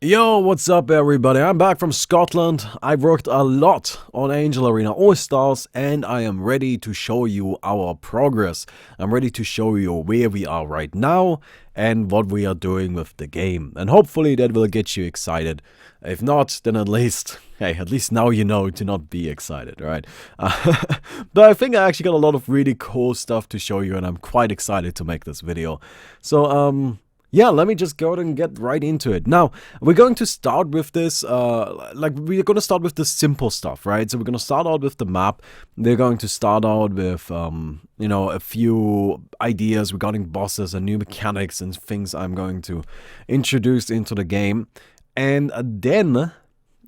Yo, what's up everybody? I'm back from Scotland. I've worked a lot on Angel Arena Allstars and I am ready to show you our progress. I'm ready to show you where we are right now and what we are doing with the game. And hopefully that will get you excited. If not, then at least, hey, at least now you know to not be excited, right? But I think I actually got a lot of really cool stuff to show you and I'm quite excited to make this video. So, yeah, let me just go ahead and get right into it. Now, we're going to start with this, we're going to start with the simple stuff, right? So we're going to start out with the map. They're going to start out with, a few ideas regarding bosses and new mechanics and things I'm going to introduce into the game. And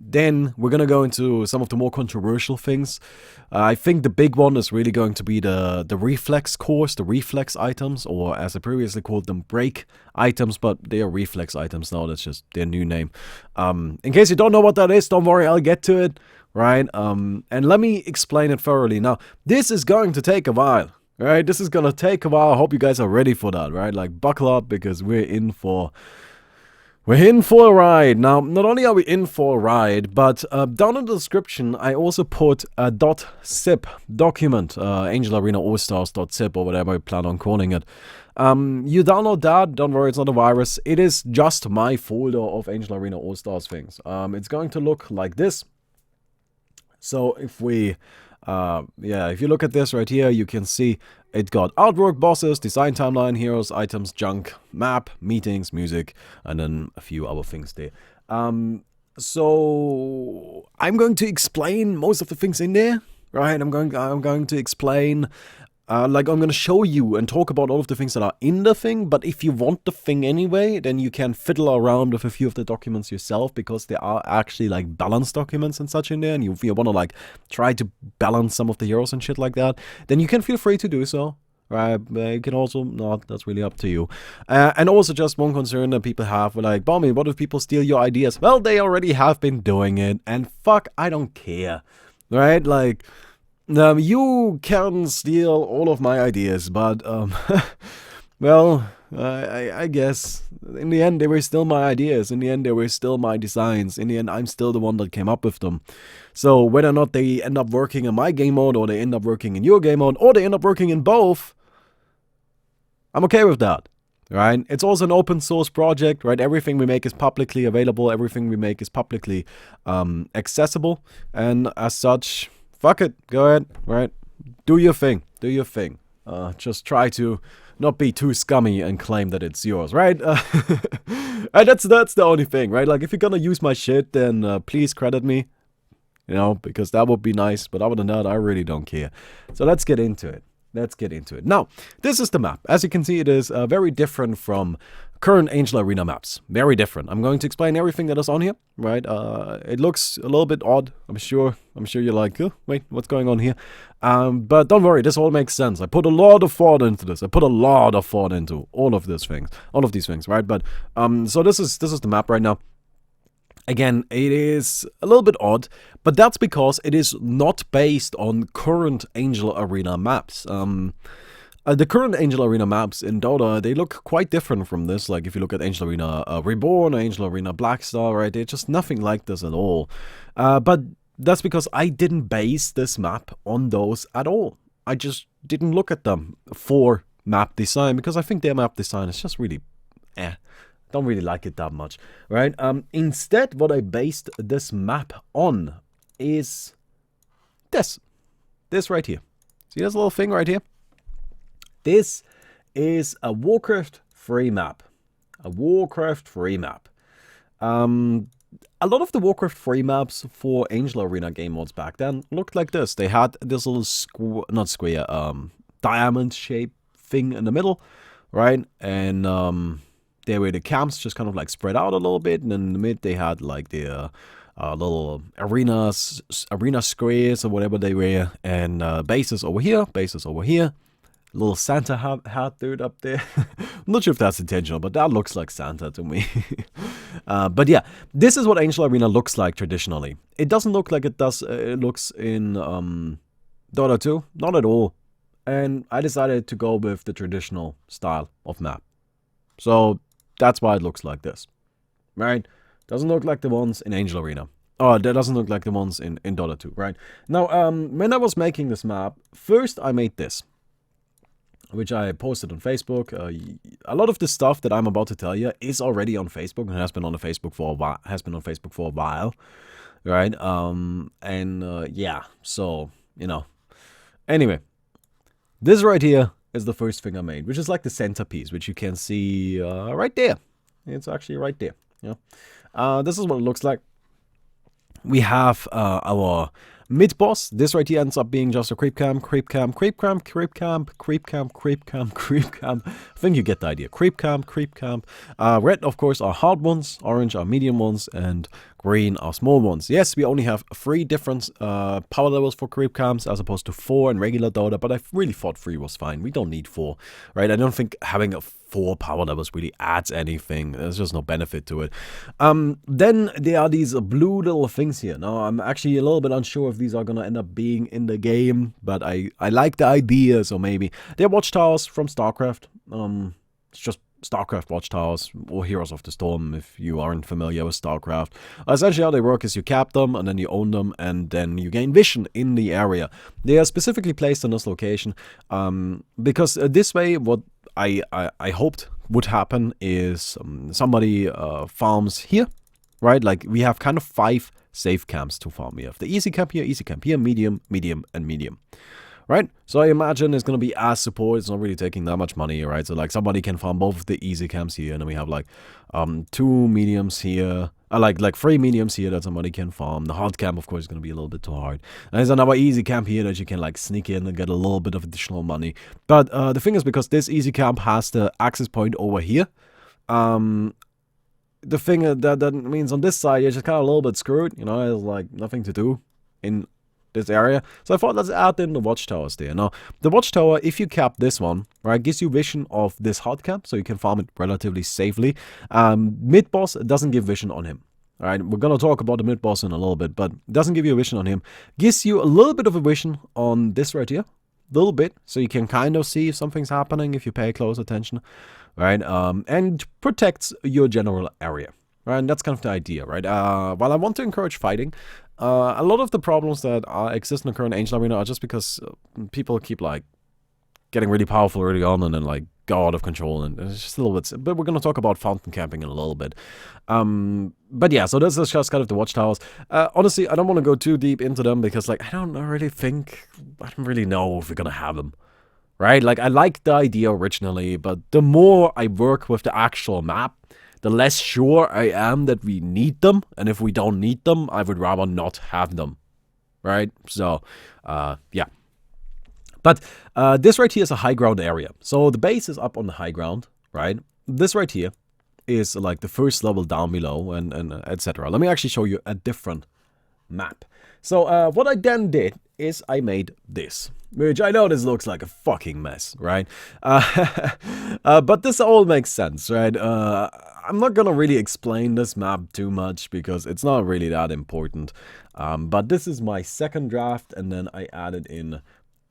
then we're gonna go into some of the more controversial things. I think the big one is really going to be the reflex cores, the reflex items, or as I previously called them, break items, but they are reflex items now. That's just their new name. In case you don't know what that is, don't worry, I'll get to it, right? And let me explain it thoroughly. Now, this is going to take a while, right? This is gonna take a while. I hope you guys are ready for that, right? Like, buckle up because we're in for a ride. Now, not only are we in for a ride, but down in the description, I also put a .zip document, Angel Arena Allstars.zip or whatever I plan on calling it. You download that, don't worry, it's not a virus. It is just my folder of Angel Arena Allstars things. It's going to look like this. So if we, if you look at this right here, you can see it got artwork, bosses, design timeline, heroes, items, junk, map, meetings, music, and then a few other things there. So I'm going to explain most of the things in there, right? I'm going to explain. I'm going to show you and talk about all of the things that are in the thing, but if you want the thing anyway, then you can fiddle around with a few of the documents yourself, because there are actually like balance documents and such in there, and if you want to like try to balance some of the heroes and shit like that, then you can feel free to do so. Right, you can also not, that's really up to you. And also just one concern that people have, like, Bommy, what if people steal your ideas? Well, they already have been doing it, and fuck, I don't care, right? Like, you can steal all of my ideas, but, well, I guess in the end they were still my ideas. In the end they were still my designs. In the end I'm still the one that came up with them. So whether or not they end up working in my game mode, or they end up working in your game mode, or they end up working in both, I'm okay with that. Right? It's also an open source project, right? Everything we make is publicly available. Everything we make is publicly accessible. And as such, fuck it, go ahead, right? Do your thing, do your thing. Just try to not be too scummy and claim that it's yours, right? And that's the only thing, right? Like, if you're gonna use my shit, then please credit me, you know, because that would be nice. But other than that, I really don't care. So let's get into it. Let's get into it. Now, this is the map. As you can see, it is very different from current Angel Arena maps. Very different. I'm going to explain everything that is on here, right? It looks a little bit odd. I'm sure you're like, oh, wait, what's going on here? But don't worry, this all makes sense. I put a lot of thought into this. I put a lot of thought into all of these things, right? But so this is the map right now. Again, it is a little bit odd, but that's because it is not based on current Angel Arena maps. The current Angel Arena maps in Dota, they look quite different from this. Like, if you look at Angel Arena Reborn, Angel Arena Blackstar, right, they're just nothing like this at all. But that's because I didn't base this map on those at all. I just didn't look at them for map design, because I think their map design is just really don't really like it that much, right? Instead, what I based this map on is this right here. See this little thing right here? This is a Warcraft 3 map. A Warcraft 3 map. A lot of the Warcraft 3 maps for Angel Arena game modes back then looked like this. They had this little diamond shape thing in the middle, right? And there were the camps just kind of like spread out a little bit, and in the mid they had like the little arena squares or whatever they were, and bases over here, little Santa hat dude up there. I'm not sure if that's intentional, but that looks like Santa to me. But yeah, this is what Angel Arena looks like traditionally. It doesn't look like it looks in Dota 2, not at all. And I decided to go with the traditional style of map. So that's why it looks like this, right? Doesn't look like the ones in Angel Arena. Oh, that doesn't look like the ones in Dota 2, right? Now, when I was making this map, first I made this, which I posted on Facebook. A lot of the stuff that I'm about to tell you is already on Facebook and has been on Facebook for a while, right? Yeah, so, you know. Anyway, this right here is the first thing I made, which is like the centerpiece, which you can see right there. It's actually right there. Yeah. This is what it looks like. We have our mid boss. This right here ends up being just a creep camp. I think you get the idea. Creep camp. Red, of course, are hard ones. Orange are medium ones. And green are small ones. Yes, we only have 3 different power levels for creep camps as opposed to 4 in regular Dota, but I really thought 3 was fine. We don't need 4, right? I don't think having a 4 power levels really adds anything. There's just no benefit to it. Then there are these blue little things here. Now, I'm actually a little bit unsure if these are gonna end up being in the game, but I like the idea, so maybe. They're watchtowers from StarCraft. It's just StarCraft watchtowers, or Heroes of the Storm, if you aren't familiar with StarCraft. Essentially how they work is you cap them, and then you own them, and then you gain vision in the area. They are specifically placed in this location, because this way, what I hoped would happen is somebody farms here, right? Like, we have kind of 5 safe camps to farm. We have the easy camp here, medium, and medium. Right? So I imagine it's going to be as support. It's not really taking that much money, right? So like somebody can farm both of the easy camps here, and then we have like 2 mediums here. Like 3 mediums here that somebody can farm. The hard camp, of course, is going to be a little bit too hard. And there's another easy camp here that you can like sneak in and get a little bit of additional money. But the thing is, because this easy camp has the access point over here, the thing that means on this side, you're just kind of a little bit screwed. You know, there's like nothing to do in this area. So I thought, let's add in the watchtowers there. Now, the watchtower, if you cap this one, right, gives you vision of this hard camp, so you can farm it relatively safely. Mid boss doesn't give vision on him. All right, we're gonna talk about the mid boss in a little bit, but it doesn't give you a vision on him. Gives you a little bit of a vision on this right here, a little bit, so you can kind of see if something's happening if you pay close attention, right? And protects your general area. Right, and that's kind of the idea, right? While I want to encourage fighting, a lot of the problems that exist in the current Angel Arena are just because people keep, like, getting really powerful early on and then, like, go out of control, and it's just a little bit... But we're going to talk about fountain camping in a little bit. But yeah, so this is just kind of the watchtowers. Honestly, I don't want to go too deep into them because, like, I don't really know if we're going to have them. Right? Like, I liked the idea originally, but the more I work with the actual map, the less sure I am that we need them, and if we don't need them, I would rather not have them, right? So, yeah. But this right here is a high ground area. So the base is up on the high ground, right? This right here is like the first level down below, and etc. Let me actually show you a different map. So what I then did is I made this, which I know this looks like a fucking mess, right? But this all makes sense, right? I'm not gonna really explain this map too much because it's not really that important. But this is my second draft, and then I added in,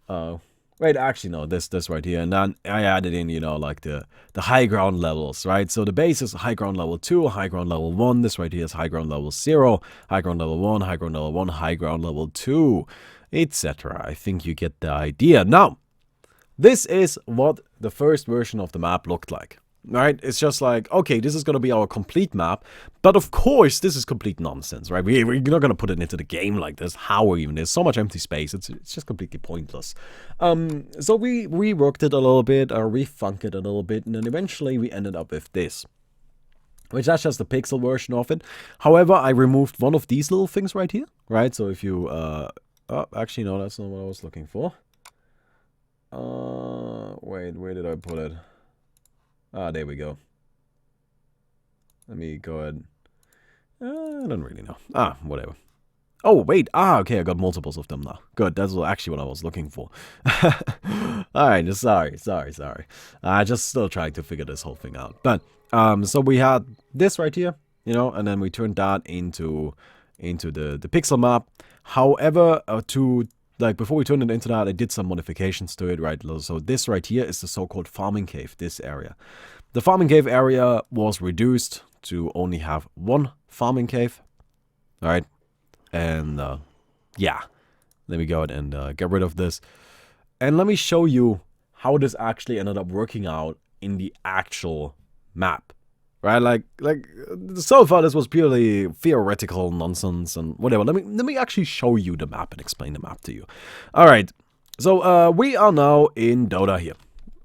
wait, actually no, this right here, and then I added in, you know, like the high ground levels, right? So the base is high ground level 2, high ground level 1. This right here is high ground level 0, high ground level 1, high ground level 1, high ground level 2, etc. I think you get the idea. Now, this is what the first version of the map looked like. Right? It's just like, okay, this is going to be our complete map, but of course, this is complete nonsense, right? We're not going to put it into the game like this. How even? There's so much empty space. It's just completely pointless. So we reworked it a little bit, or refunked it a little bit, and then eventually we ended up with this, which that's just the pixel version of it. However, I removed one of these little things right here, right? So if you, oh, actually, no, that's not what I was looking for. Wait, where did I put it? Ah, there we go. Let me go ahead. I don't really know. Ah, whatever. Oh, wait. Ah, okay, I got multiples of them now. Good, that's actually what I was looking for. Alright, sorry. Just still trying to figure this whole thing out. But, so we had this right here, you know, and then we turned that into the pixel map. However, like, before we turned it into that, I did some modifications to it, right? So this right here is the so-called farming cave, this area. The farming cave area was reduced to only have 1 farming cave. Alright. And, yeah. Let me go ahead and get rid of this. And let me show you how this actually ended up working out in the actual map. Right? Like so far this was purely theoretical nonsense and whatever. Let me actually show you the map and explain the map to you. Alright. So, we are now in Dota here.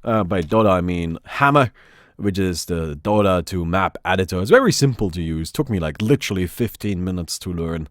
By Dota, I mean Hammer, which is the Dota 2 map editor. It's very simple to use. Took me like literally 15 minutes to learn.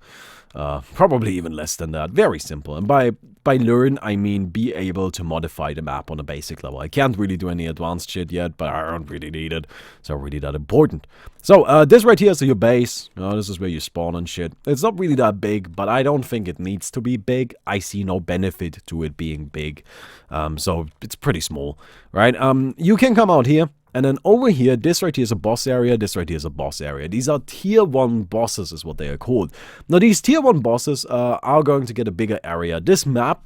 Probably even less than that. Very simple. And by learn, I mean be able to modify the map on a basic level. I can't really do any advanced shit yet, but I don't really need it. It's not really that important. So, this right here is your base. This is where you spawn and shit. It's not really that big, but I don't think it needs to be big. I see no benefit to it being big. So, it's pretty small, right? You can come out here. And then over here, this right here is a boss area, this right here is a boss area. These are tier 1 bosses is what they are called. Now these tier 1 bosses are going to get a bigger area. This map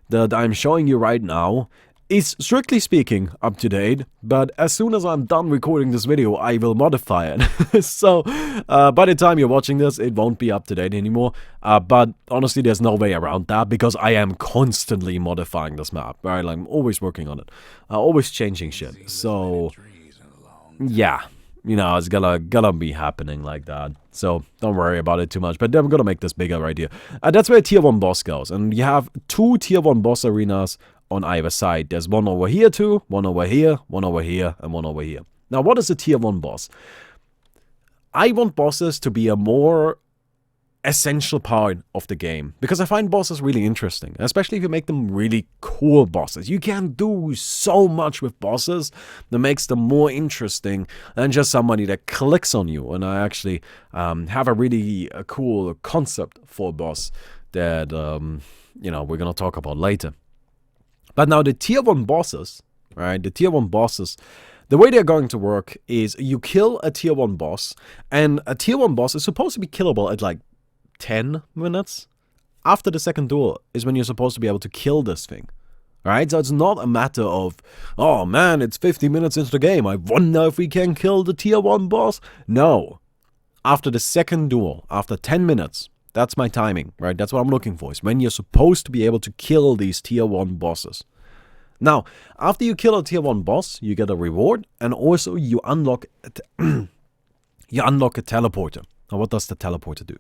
that I'm showing you right now is strictly speaking up to date, but as soon as I'm done recording this video, I will modify it. So, by the time you're watching this, it won't be up to date anymore. But honestly, there's no way around that because I am constantly modifying this map, right? Like, I'm always working on it, always changing shit. So, yeah, you know, it's gonna be happening like that. So, don't worry about it too much. But I'm gonna make this bigger right here. That's where tier 1 boss goes. And you have 2 tier 1 boss arenas on either side. There's one over here too, one over here, one over here, and one over here. Now, what is a tier 1 boss? I want bosses to be a more essential part of the game, because I find bosses really interesting, especially if you make them really cool bosses. You can do so much with bosses that makes them more interesting than just somebody that clicks on you. And I actually have a really cool concept for a boss that, you know, we're gonna talk about later. But now the tier 1 bosses, right, the tier 1 bosses, the way they're going to work is you kill a tier 1 boss, and a tier 1 boss is supposed to be killable at like 10 minutes. After the second duel is when you're supposed to be able to kill this thing. Alright, so it's not a matter of, oh man, it's 50 minutes into the game, I wonder if we can kill the tier 1 boss. No. After the second duel, after 10 minutes, that's my timing, right? That's what I'm looking for, is when you're supposed to be able to kill these tier 1 bosses. Now, after you kill a tier 1 boss, you get a reward, and also you unlock a teleporter. Now, what does the teleporter do?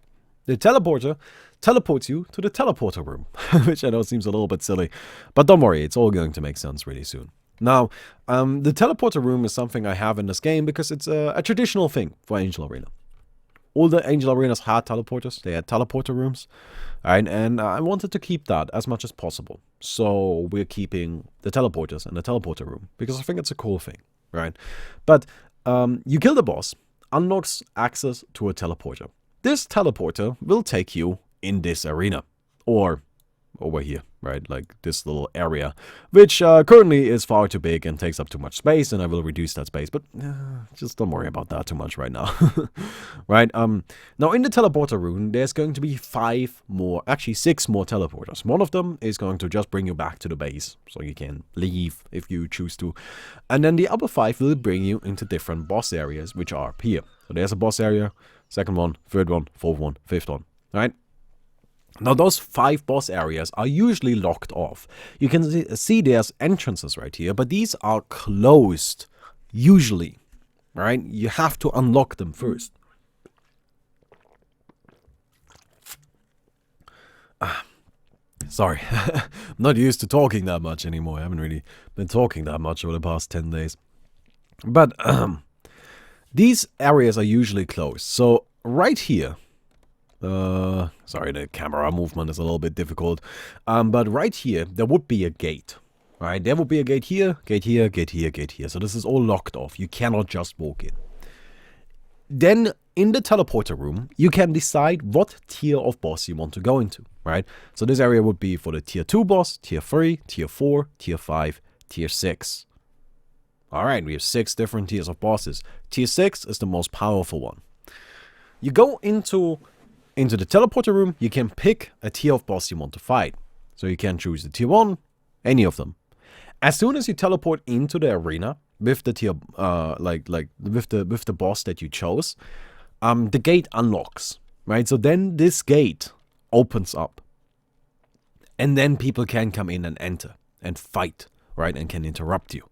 The teleporter teleports you to the teleporter room, which I know seems a little bit silly, but don't worry, it's all going to make sense really soon. Now, the teleporter room is something I have in this game because it's a traditional thing for Angel Arena. All the Angel Arenas had teleporters, they had teleporter rooms, right? And I wanted to keep that as much as possible. So we're keeping the teleporters in the teleporter room, because I think it's a cool thing, right? But you kill the boss, unlocks access to a teleporter. This teleporter will take you in this arena, or over here, right? Like this little area, which currently is far too big and takes up too much space, and I will reduce that space, but just don't worry about that too much right now. Right? Now in the teleporter room, there's going to be 6 more teleporters. One of them is going to just bring you back to the base, so you can leave if you choose to. And then the other 5 will bring you into different boss areas, which are up here. So there's a boss area, second one, third one, fourth one, fifth one, right? Now, those 5 boss areas are usually locked off. You can see there's entrances right here, but these are closed, usually, right? You have to unlock them first. Sorry, I'm not used to talking that much anymore. I haven't really been talking that much over the past 10 days. But these areas are usually closed. So, right here, sorry, the camera movement is a little bit difficult. But right here, there would be a gate, right? There would be a gate here, gate here, gate here, gate here. So this is all locked off. You cannot just walk in. Then, in the teleporter room, you can decide what tier of boss you want to go into, right? So this area would be for the tier 2 boss, tier 3, tier 4, tier 5, tier 6. Alright, we have 6 different tiers of bosses. Tier 6 is the most powerful one. You go into the teleporter room, you can pick a tier of boss you want to fight. So you can choose the tier 1, any of them. As soon as you teleport into the arena with the tier, with the boss that you chose, the gate unlocks, right? So then this gate opens up. And then people can come in and enter and fight, right? And can interrupt you.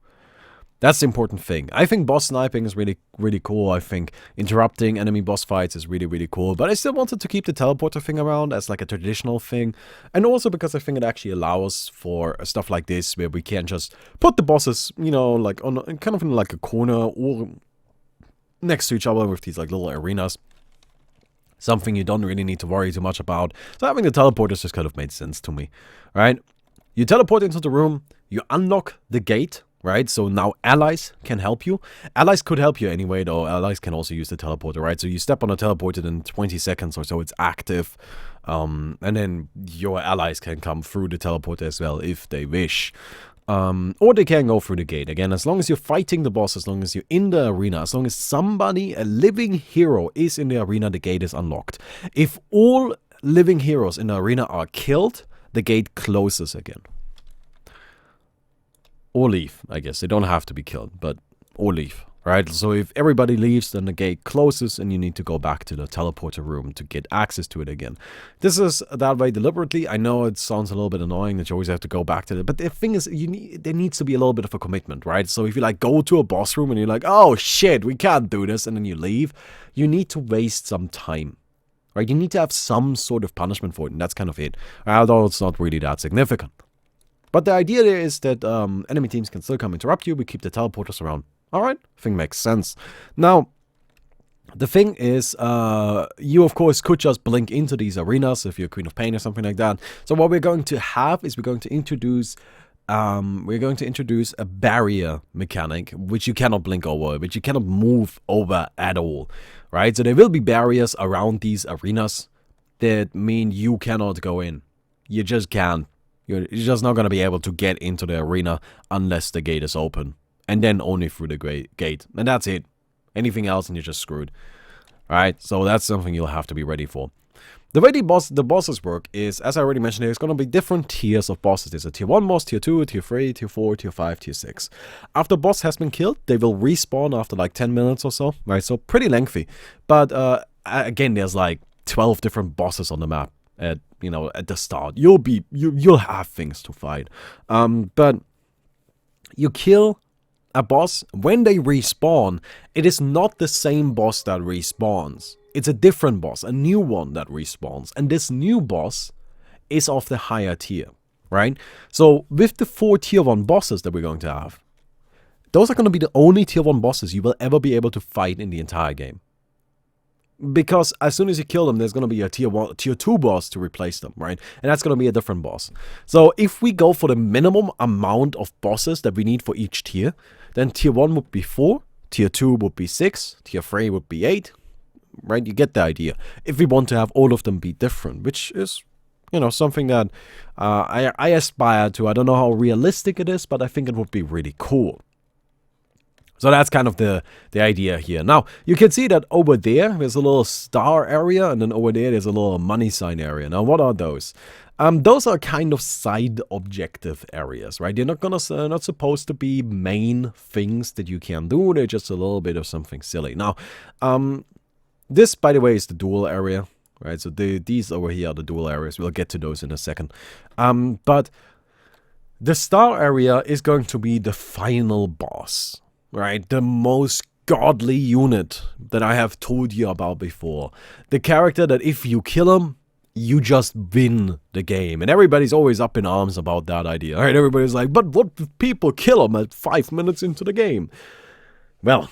That's the important thing. I think boss sniping is really, really cool. I think interrupting enemy boss fights is really, really cool. But I still wanted to keep the teleporter thing around as like a traditional thing. And also because I think it actually allows for stuff like this where we can just put the bosses, you know, like on kind of in like a corner or next to each other with these like little arenas. Something you don't really need to worry too much about. So having the teleporters just kind of made sense to me, right? You teleport into the room, you unlock the gate, right? So now allies can help you. Allies could help you anyway, though. Allies can also use the teleporter, right? So you step on a teleporter in 20 seconds or so, it's active. And then your allies can come through the teleporter as well if they wish. Or they can go through the gate. Again, as long as you're fighting the boss, as long as you're in the arena, as long as somebody, a living hero, is in the arena, the gate is unlocked. If all living heroes in the arena are killed, the gate closes again. Or leave, I guess. They don't have to be killed, but or leave, right? So if everybody leaves, then the gate closes and you need to go back to the teleporter room to get access to it again. This is that way deliberately. I know it sounds a little bit annoying that you always have to go back to it, but the thing is, there needs to be a little bit of a commitment, right? So if you like go to a boss room and you're like, oh shit, we can't do this, and then you leave, you need to waste some time. Right? You need to have some sort of punishment for it, and that's kind of it. Although it's not really that significant. But the idea there is that enemy teams can still come interrupt you. We keep the teleporters around. Alright, I think makes sense. Now, the thing is, you of course could just blink into these arenas if you're Queen of Pain or something like that. So what we're going to have is we're going to introduce a barrier mechanic, which you cannot blink over, which you cannot move over at all. Right? So there will be barriers around these arenas that mean you cannot go in. You just can't. You're just not going to be able to get into the arena unless the gate is open. And then only through the gate. And that's it. Anything else and you're just screwed. Alright, so that's something you'll have to be ready for. The way the bosses work is, as I already mentioned, there's going to be different tiers of bosses. There's a tier 1 boss, tier 2, tier 3, tier 4, tier 5, tier 6. After the boss has been killed, they will respawn after like 10 minutes or so. Right, so pretty lengthy. But again, there's like 12 different bosses on the map. At the start, you'll have things to fight, but you kill a boss when they respawn. It is not the same boss that respawns. It's a different boss, a new one that respawns, and this new boss is of the higher tier, right? So with the 4 tier 1 bosses that we're going to have, those are going to be the only tier 1 bosses you will ever be able to fight in the entire game. Because as soon as you kill them, there's going to be a tier 2 boss to replace them, right? And that's going to be a different boss. So if we go for the minimum amount of bosses that we need for each tier, then tier 1 would be 4, tier 2 would be 6, tier 3 would be 8, right? You get the idea. If we want to have all of them be different, which is, something that I aspire to. I don't know how realistic it is, but I think it would be really cool. So that's kind of the idea here. Now, you can see that over there's a little star area, and then over there's a little money sign area. Now, what are those? Those are kind of side objective areas, right? They're not supposed to be main things that you can do. They're just a little bit of something silly. Now, this, by the way, is the duel area, right? So these over here are the duel areas. We'll get to those in a second. But the star area is going to be the final boss. Right, the most godly unit that I have told you about before. The character that if you kill him, you just win the game. And everybody's always up in arms about that idea. Right, everybody's like, but what if people kill him at 5 minutes into the game? Well,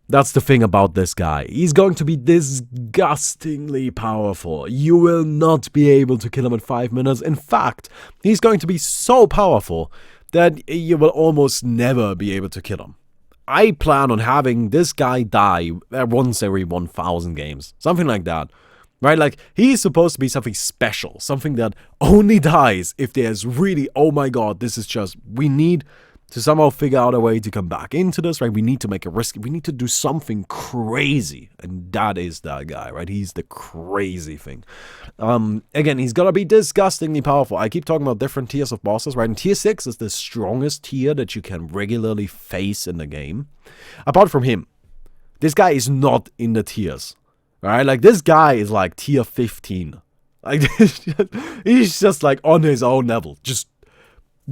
that's the thing about this guy. He's going to be disgustingly powerful. You will not be able to kill him at 5 minutes. In fact, he's going to be so powerful that you will almost never be able to kill him. I plan on having this guy die once every 1,000 games. Something like that. Right? Like, he's supposed to be something special. Something that only dies if there's really, oh my god, this is just, we need to somehow figure out a way to come back into this, right? We need to make a risk. We need to do something crazy. And that is that guy, right? He's the crazy thing. Again, he's gonna be disgustingly powerful. I keep talking about different tiers of bosses, right? And tier 6 is the strongest tier that you can regularly face in the game. Apart from him, this guy is not in the tiers. right? Like, this guy is like tier 15. Like, he's just like on his own level, just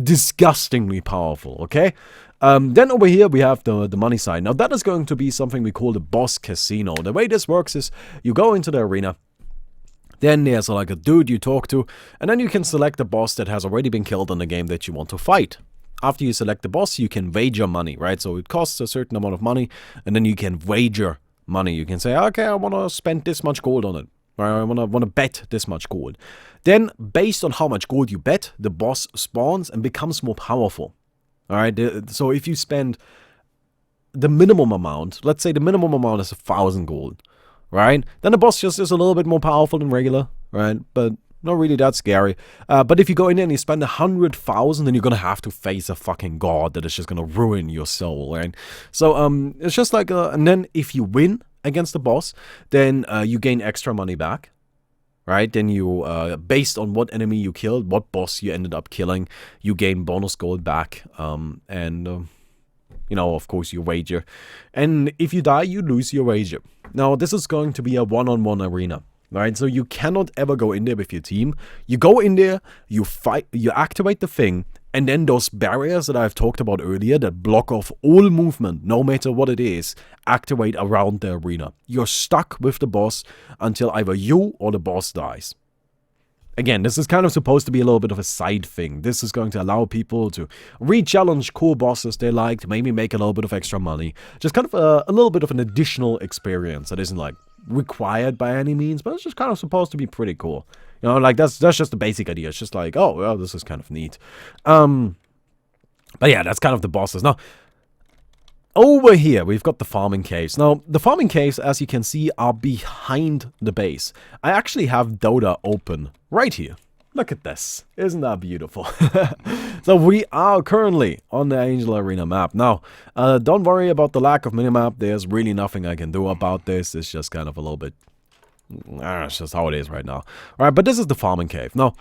disgustingly powerful, okay? Then over here we have the money side. Now that is going to be something we call the boss casino. The way this works is you go into the arena, then there's like a dude you talk to, and then you can select a boss that has already been killed in the game that you want to fight. After you select the boss, you can wager money, right? So it costs a certain amount of money, and then you can wager money. You can say, okay, I want to spend this much gold on it. I want to bet this much gold. Then, based on how much gold you bet, the boss spawns and becomes more powerful. Alright, so if you spend the minimum amount, let's say the minimum amount is 1,000 gold, right? Then the boss just is a little bit more powerful than regular, right? But not really that scary. But if you go in there and you spend 100,000, then you're gonna have to face a fucking god that is just gonna ruin your soul, right? So, it's just like, and then if you win against the boss, then you gain extra money back, right? Then you, based on what enemy you killed, what boss you ended up killing, you gain bonus gold back, and you know, of course, your wager. And if you die, you lose your wager. Now, this is going to be a one-on-one arena, right? So you cannot ever go in there with your team. You go in there, you fight, you activate the thing, and then those barriers that I've talked about earlier that block off all movement, no matter what it is, activate around the arena. You're stuck with the boss until either you or the boss dies. Again, this is kind of supposed to be a little bit of a side thing. This is going to allow people to re-challenge cool bosses they liked, maybe make a little bit of extra money. Just kind of a little bit of an additional experience that isn't like required by any means, but it's just kind of supposed to be pretty cool. You know, like that's just the basic idea. It's just like, oh, well, this is kind of neat. But yeah, that's kind of the bosses. Now, over here, we've got the farming caves. Now, the farming caves, as you can see, are behind the base. I actually have Dota open right here. Look at this. Isn't that beautiful? So we are currently on the Angel Arena map. Now, don't worry about the lack of minimap. There's really nothing I can do about this. It's just kind of a little bit... it's just how it is right now. Alright, but this is the farming cave. Now,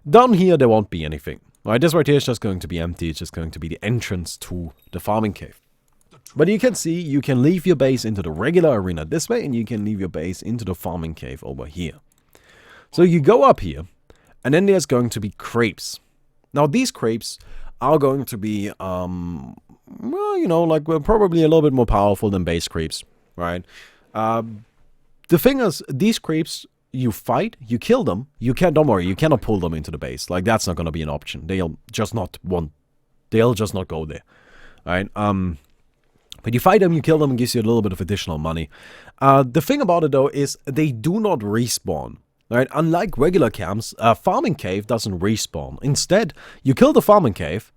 down here, there won't be anything. Alright, this right here is just going to be empty. It's just going to be the entrance to the farming cave. But you can see, you can leave your base into the regular arena this way, and you can leave your base into the farming cave over here. So you go up here, and then there's going to be creeps. Now, these creeps are going to be, well, you know, like, probably a little bit more powerful than base creeps, right? The thing is, these creeps, you fight, you kill them, don't worry, you cannot pull them into the base. Like, that's not going to be an option. They'll just not go there, right? But you fight them, you kill them, and gives you a little bit of additional money. The thing about it, though, is they do not respawn. Right? Unlike regular camps, a farming cave doesn't respawn. Instead, you kill the farming cave,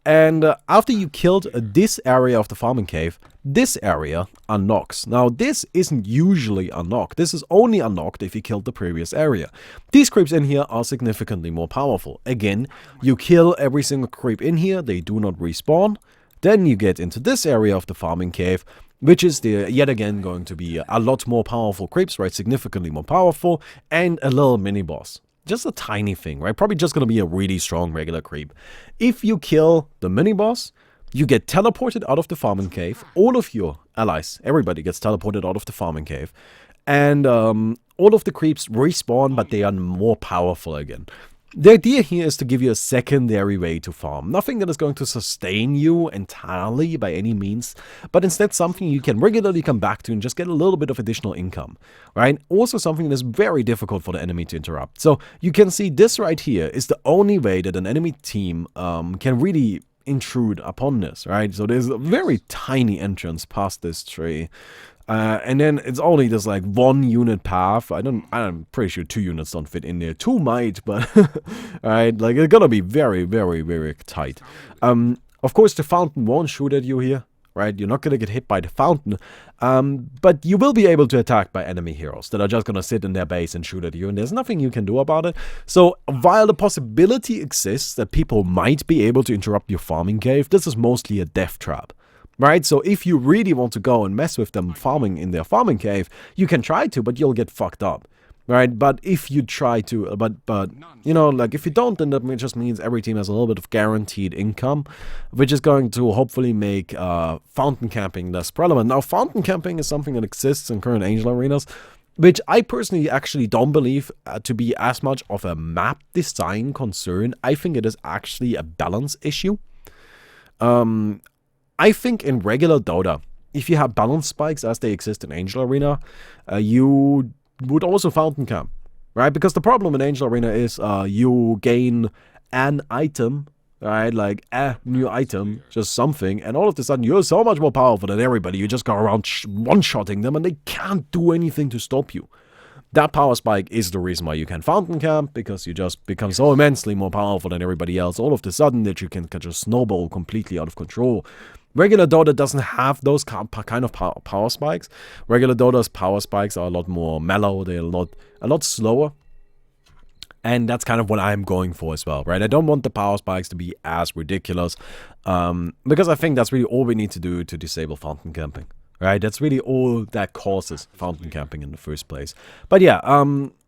and after you killed this area of the farming cave, this area unknocks. Now, this isn't usually unlocked. This is only unlocked if you killed the previous area. These creeps in here are significantly more powerful. Again, you kill every single creep in here, they do not respawn. Then you get into this area of the farming cave, which is yet again going to be a lot more powerful creeps, right? Significantly more powerful, and a little mini-boss. Just a tiny thing, right? Probably just going to be a really strong regular creep. If you kill the mini-boss, you get teleported out of the farming cave. All of your allies, everybody gets teleported out of the farming cave. And all of the creeps respawn, but they are more powerful again. The idea here is to give you a secondary way to farm. Nothing that is going to sustain you entirely by any means, but instead something you can regularly come back to and just get a little bit of additional income, right? Also something that is very difficult for the enemy to interrupt. So you can see this right here is the only way that an enemy team can really intrude upon this, right? So there's a very tiny entrance past this tree. And then it's only just like 1 unit path. I'm pretty sure 2 units don't fit in there. 2 might, but right, like it's gonna be very, very, very tight. Of course, the fountain won't shoot at you here, right? You're not gonna get hit by the fountain, but you will be able to attack by enemy heroes that are just gonna sit in their base and shoot at you, and there's nothing you can do about it. So while the possibility exists that people might be able to interrupt your farming cave, this is mostly a death trap. Right, so if you really want to go and mess with them farming in their farming cave, you can try to, but you'll get fucked up. Right, but if you try to, but you know, like if you don't, then that just means every team has a little bit of guaranteed income, which is going to hopefully make fountain camping less relevant. Now, fountain camping is something that exists in current Angel arenas, which I personally actually don't believe to be as much of a map design concern. I think it is actually a balance issue. I think in regular Dota, if you have balance spikes as they exist in Angel Arena, you would also fountain camp, right? Because the problem in Angel Arena is you gain an item, right? Like a new item, just something, and all of a sudden you're so much more powerful than everybody. You just go around one-shotting them, and they can't do anything to stop you. That power spike is the reason why you can fountain camp, because you just become so immensely more powerful than everybody else all of a sudden that you can just snowball completely out of control. Regular Dota doesn't have those kind of power spikes. Regular Dota's power spikes are a lot more mellow, they're a lot slower. And that's kind of what I'm going for as well, right? I don't want the power spikes to be as ridiculous, because I think that's really all we need to do to disable fountain camping. Right, that's really all that causes fountain camping in the first place. But yeah,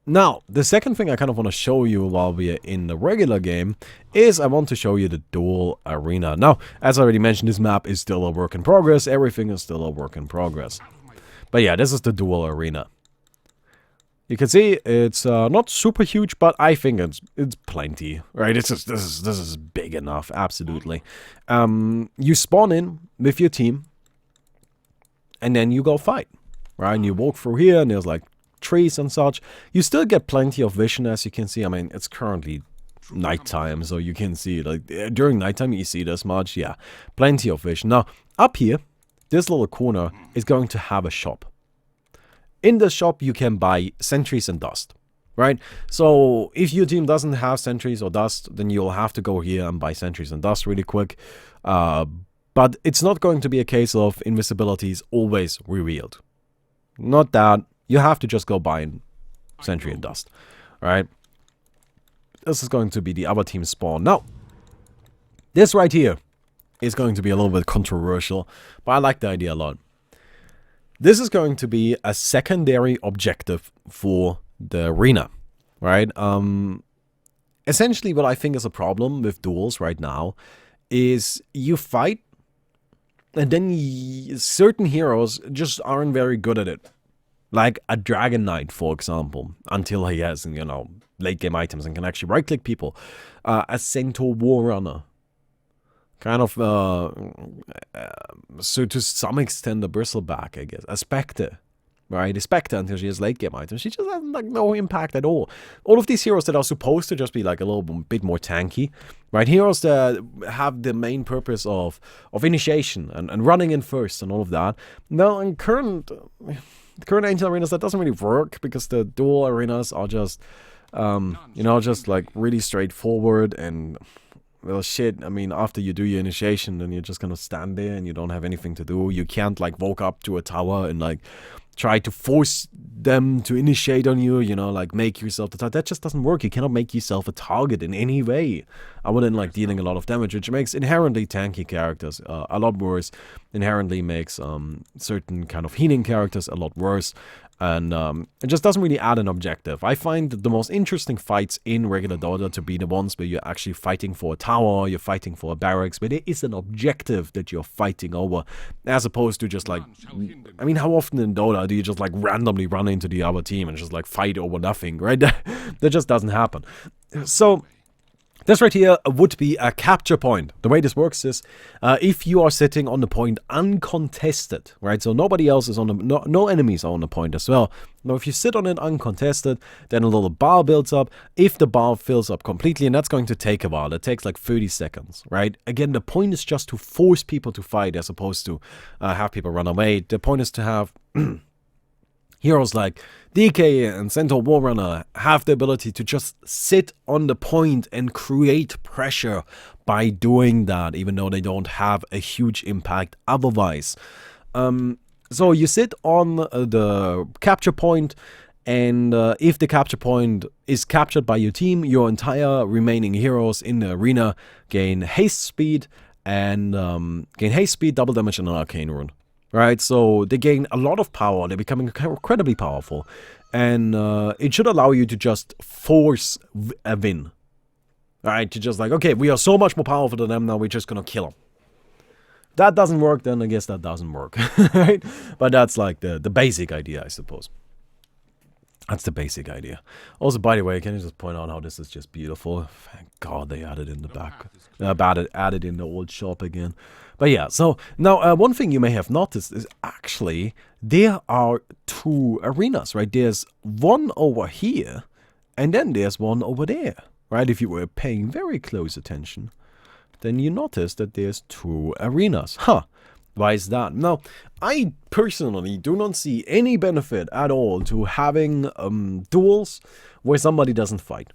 now, the second thing I kind of want to show you while we are in the regular game is I want to show you the dual arena. Now, as I already mentioned, this map is still a work in progress. Everything is still a work in progress. But yeah, this is the dual arena. You can see it's not super huge, but I think it's plenty, right? This is big enough, absolutely. You spawn in with your team, and then you go fight, right? And you walk through here, and there's like trees and such. You still get plenty of vision, as you can see. I mean, it's currently nighttime, so you can see, like, during nighttime you see this much. Yeah, plenty of vision. Now, up here, this little corner is going to have a shop. In the shop, you can buy sentries and dust, right? So if your team doesn't have sentries or dust, then you'll have to go here and buy sentries and dust really quick. But it's not going to be a case of invisibility is always revealed. Not that. You have to just go buy sentry and dust, right? This is going to be the other team's spawn. Now, this right here is going to be a little bit controversial, but I like the idea a lot. This is going to be a secondary objective for the arena, right? Essentially, what I think is a problem with duels right now is you fight, and then certain heroes just aren't very good at it. Like a Dragon Knight, for example, until he has, you know, late game items and can actually right-click people. A Centaur War Runner. Kind of, so to some extent, a Bristleback, I guess. A Spectre, right? A Spectre, until she has late game items, she just has like no impact at all. All of these heroes that are supposed to just be like a little bit more tanky, right? Heroes that have the main purpose of initiation and running in first and all of that. Now, in current Angel Arenas, that doesn't really work, because the dual arenas are just, you know, just like really straightforward and, well, shit, I mean, after you do your initiation, then you're just gonna stand there and you don't have anything to do. You can't, like, walk up to a tower and, like, try to force them to initiate on you, you know, like, make yourself the target. That just doesn't work. You cannot make yourself a target in any way, other than, like, dealing a lot of damage, which makes inherently tanky characters a lot worse, inherently makes certain kind of healing characters a lot worse, and it just doesn't really add an objective. I find the most interesting fights in regular Dota to be the ones where you're actually fighting for a tower, you're fighting for a barracks, where there is an objective that you're fighting over, as opposed to just like, I mean, how often in Dota do you just like randomly run into the other team and just like fight over nothing, right? That just doesn't happen. So this right here would be a capture point. The way this works is, if you are sitting on the point uncontested, right? So nobody else is on the, no enemies are on the point as well. Now, if you sit on it uncontested, then a little bar builds up. If the bar fills up completely, and that's going to take a while, it takes like 30 seconds, right? Again, the point is just to force people to fight as opposed to have people run away. The point is to have heroes like DK and Centaur War Runner have the ability to just sit on the point and create pressure by doing that, even though they don't have a huge impact otherwise. So you sit on the capture point, and if the capture point is captured by your team, your entire remaining heroes in the arena gain haste speed, and double damage, and an arcane rune. Right, so they gain a lot of power, they're becoming incredibly powerful, and it should allow you to just force a win. Right, to just like, okay, we are so much more powerful than them now, we're just gonna kill them. That doesn't work, then I guess that doesn't work, right? But that's like the basic idea, I suppose. That's the basic idea. Also, by the way, can you just point out how this is just beautiful? Thank God they added in the back. Added in the old shop again. But yeah, so now one thing you may have noticed is actually there are two arenas, right? There's one over here, and then there's one over there, right? If you were paying very close attention, then you notice that there's two arenas. Huh. Why is that? Now, I personally do not see any benefit at all to having duels where somebody doesn't fight.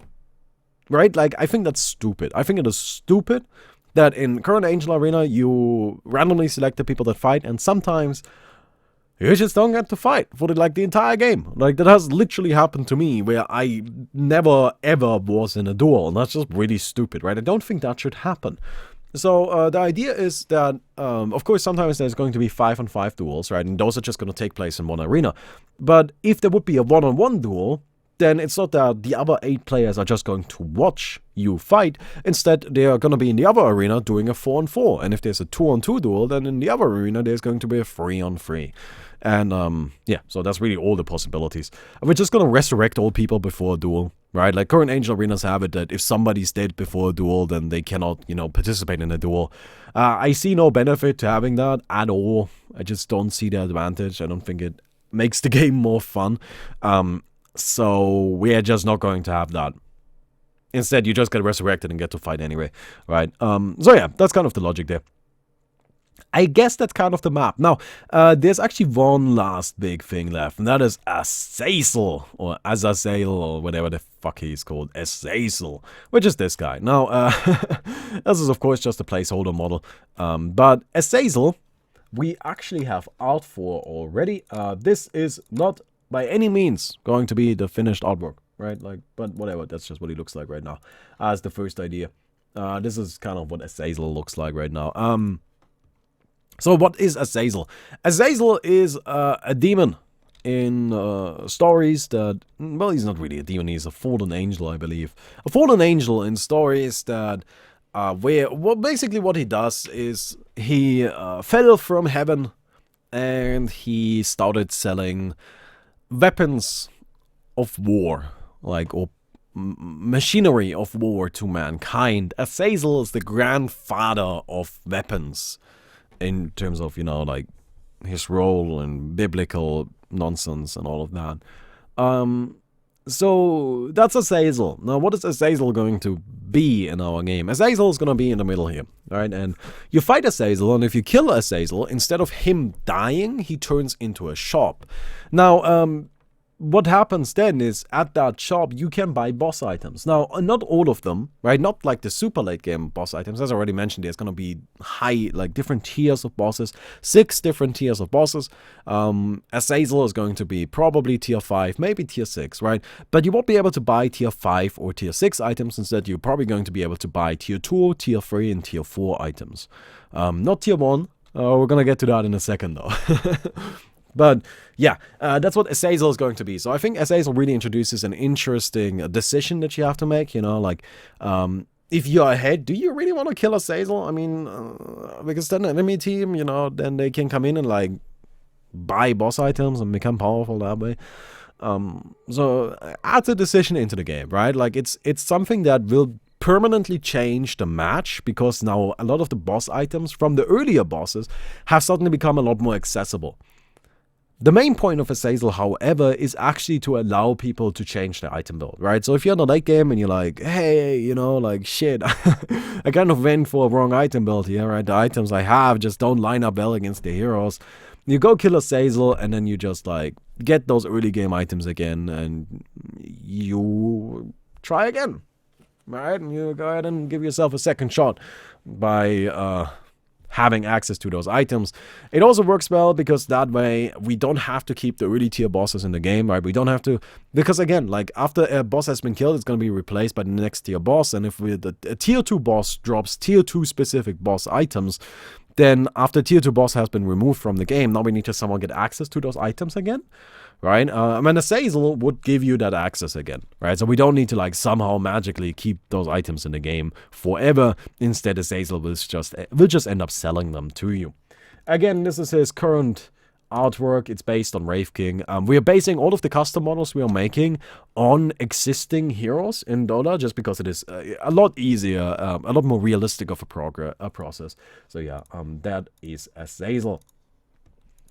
Right? Like, I think that's stupid. I think it is stupid that in current Angel Arena you randomly select the people that fight, and sometimes you just don't get to fight for the entire game. Like, that has literally happened to me where I never ever was in a duel, and that's just really stupid, right? I don't think that should happen. So the idea is that, of course, sometimes there's going to be 5-on-5 duels, right? And those are just going to take place in one arena. But if there would be a 1-on-1 duel, then it's not that the other 8 players are just going to watch you fight. Instead, they are going to be in the other arena doing a 4-on-4. And if there's a 2-on-2 duel, then in the other arena, there's going to be a 3-on-3. And, yeah, so that's really all the possibilities. We're just going to resurrect all people before a duel, right? Like, current Angel Arenas have it that if somebody's dead before a duel, then they cannot, participate in a duel. I see no benefit to having that at all. I just don't see the advantage. I don't think it makes the game more fun. So we're just not going to have that. Instead, you just get resurrected and get to fight anyway, right? So yeah, that's kind of the logic there. I guess that's kind of the map. Now, there's actually one last big thing left, and that is Azazel, or Azazel, or whatever the fuck he's called, Azazel, which is this guy. Now, this is of course just a placeholder model, but Azazel, we actually have art for already. This is not by any means going to be the finished artwork, right? Like, but whatever, that's just what he looks like right now. As the first idea. This is kind of what Azazel looks like right now. So what is Azazel? Azazel is a demon in stories that, well, he's not really a demon, he's a fallen angel, I believe. A fallen angel in stories that, basically what he does is he fell from heaven and he started selling weapons of war, like, or machinery of war to mankind. Azazel is the grandfather of weapons in terms of, like, his role in biblical nonsense and all of that. So that's Azazel. Now, what is Azazel going to be in our game? Azazel is going to be in the middle here, right? And you fight Azazel, and if you kill Azazel, instead of him dying, he turns into a shop. Now, what happens then is, at that shop, you can buy boss items. Now, not all of them, right? Not like the super late game boss items. As I already mentioned, there's going to be different tiers of bosses. 6 different tiers of bosses. Azazel is going to be probably tier 5, maybe tier 6, right? But you won't be able to buy tier 5 or tier 6 items. Instead, you're probably going to be able to buy tier 2, tier 3, and tier 4 items. Not tier 1. We're going to get to that in a second, though. But yeah, that's what Azazel is going to be. So I think Azazel really introduces an interesting decision that you have to make. Like, if you're ahead, do you really want to kill Azazel? I mean, because then an enemy team, then they can come in and like buy boss items and become powerful that way. So add a decision into the game, right? Like, it's something that will permanently change the match, because now a lot of the boss items from the earlier bosses have suddenly become a lot more accessible. The main point of Azazel, however, is actually to allow people to change their item build, right? So if you're in the late game and you're like, hey, like, shit, I kind of went for a wrong item build here, right? The items I have just don't line up well against the heroes. You go kill Azazel, and then you just, like, get those early game items again, and you try again, right? And you go ahead and give yourself a second shot by, having access to those items. It also works well because that way we don't have to keep the early tier bosses in the game, right? We don't have to, because again, like, after a boss has been killed, it's going to be replaced by the next tier boss, and if a tier 2 boss drops tier 2 specific boss items, then after tier 2 boss has been removed from the game, now we need to somehow get access to those items again, right? And Azazel would give you that access again, right? So we don't need to, like, somehow magically keep those items in the game forever. Instead, Azazel will just end up selling them to you. Again, this is his current artwork. It's based on Wraith King. We are basing all of the custom models we are making on existing heroes in Dota, just because it is a lot easier, a lot more realistic of a process. So yeah, that is Azazel.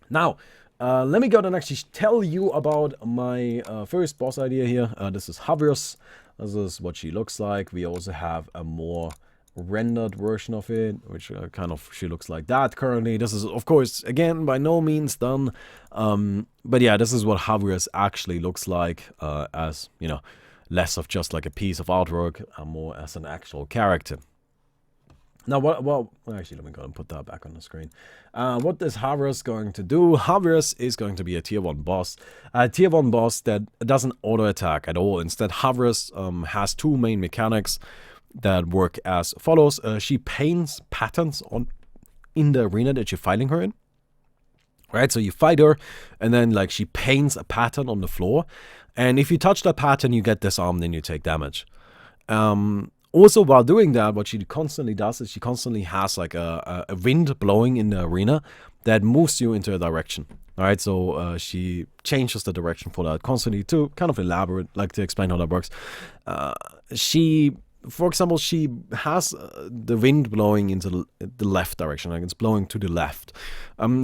Now, let me go and actually tell you about my first boss idea here. This is Javius. This is what she looks like. We also have a more rendered version of it, which she looks like that currently. This is, of course, again, by no means done. But yeah, this is what Javius actually looks like, as, you know, less of just like a piece of artwork, more as an actual character. Now, well, actually, let me go and put that back on the screen. What is Javius going to do? Javius is going to be a tier 1 boss. A tier 1 boss that doesn't auto-attack at all. Instead, Javius has two main mechanics that work as follows. She paints patterns in the arena that you're fighting her in. Right, so you fight her, and then like she paints a pattern on the floor. And if you touch that pattern, you get disarmed and you take damage. Also, while doing that, what she constantly does is she constantly has like a wind blowing in the arena that moves you into a direction. All right, so she changes the direction for that constantly to kind of elaborate, like to explain how that works. For example, she has the wind blowing into the left direction, like it's blowing to the left.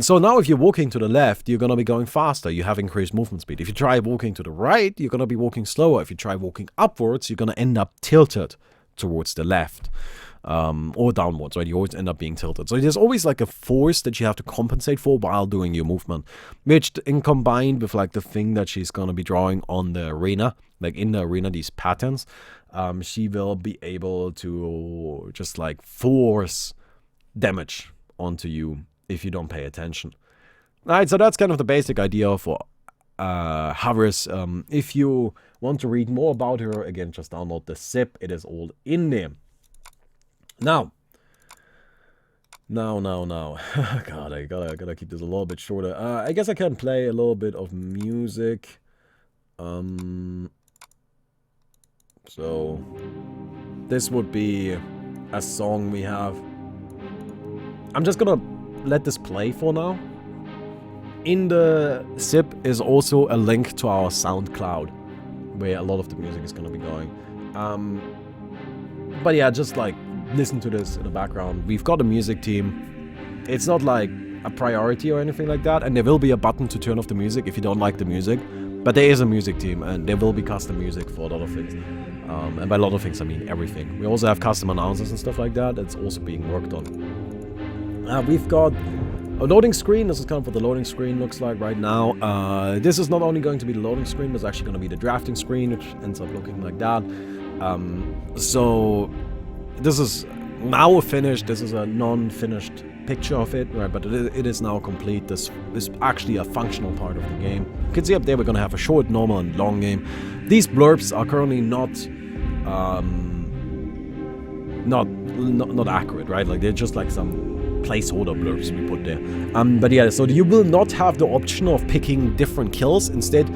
So now if you're walking to the left, you're going to be going faster. You have increased movement speed. If you try walking to the right, you're going to be walking slower. If you try walking upwards, you're going to end up tilted towards the left, or downwards, right? You always end up being tilted. So there's always like a force that you have to compensate for while doing your movement, which in combined with like the thing that she's going to be drawing on the arena, like in the arena, these patterns, she will be able to just like force damage onto you if you don't pay attention. All right, so that's kind of the basic idea for Javius. If you want to read more about her, again, just download the zip. It is all in there. Now. God, I gotta keep this a little bit shorter. I guess I can play a little bit of music. So this would be a song we have. I'm just gonna let this play for now. In the zip is also a link to our SoundCloud, where a lot of the music is going to be going. But yeah, just like listen to this in the background. We've got a music team. It's not like a priority or anything like that, and there will be a button to turn off the music if you don't like the music. But there is a music team, and there will be custom music for a lot of things. And by a lot of things, I mean everything. We also have custom announcers and stuff like that. That's also being worked on. We've got a loading screen. This is kind of what the loading screen looks like right now. This is not only going to be the loading screen, but it's actually going to be the drafting screen, which ends up looking like that. So this is now finished. This is a non-finished picture of it, right? But it is now complete. This is actually a functional part of the game. You can see up there we're going to have a short, normal, and long game. These blurbs are currently not accurate, right? Like they're just like some placeholder blurbs we put there. But yeah, so you will not have the option of picking different kills. Instead,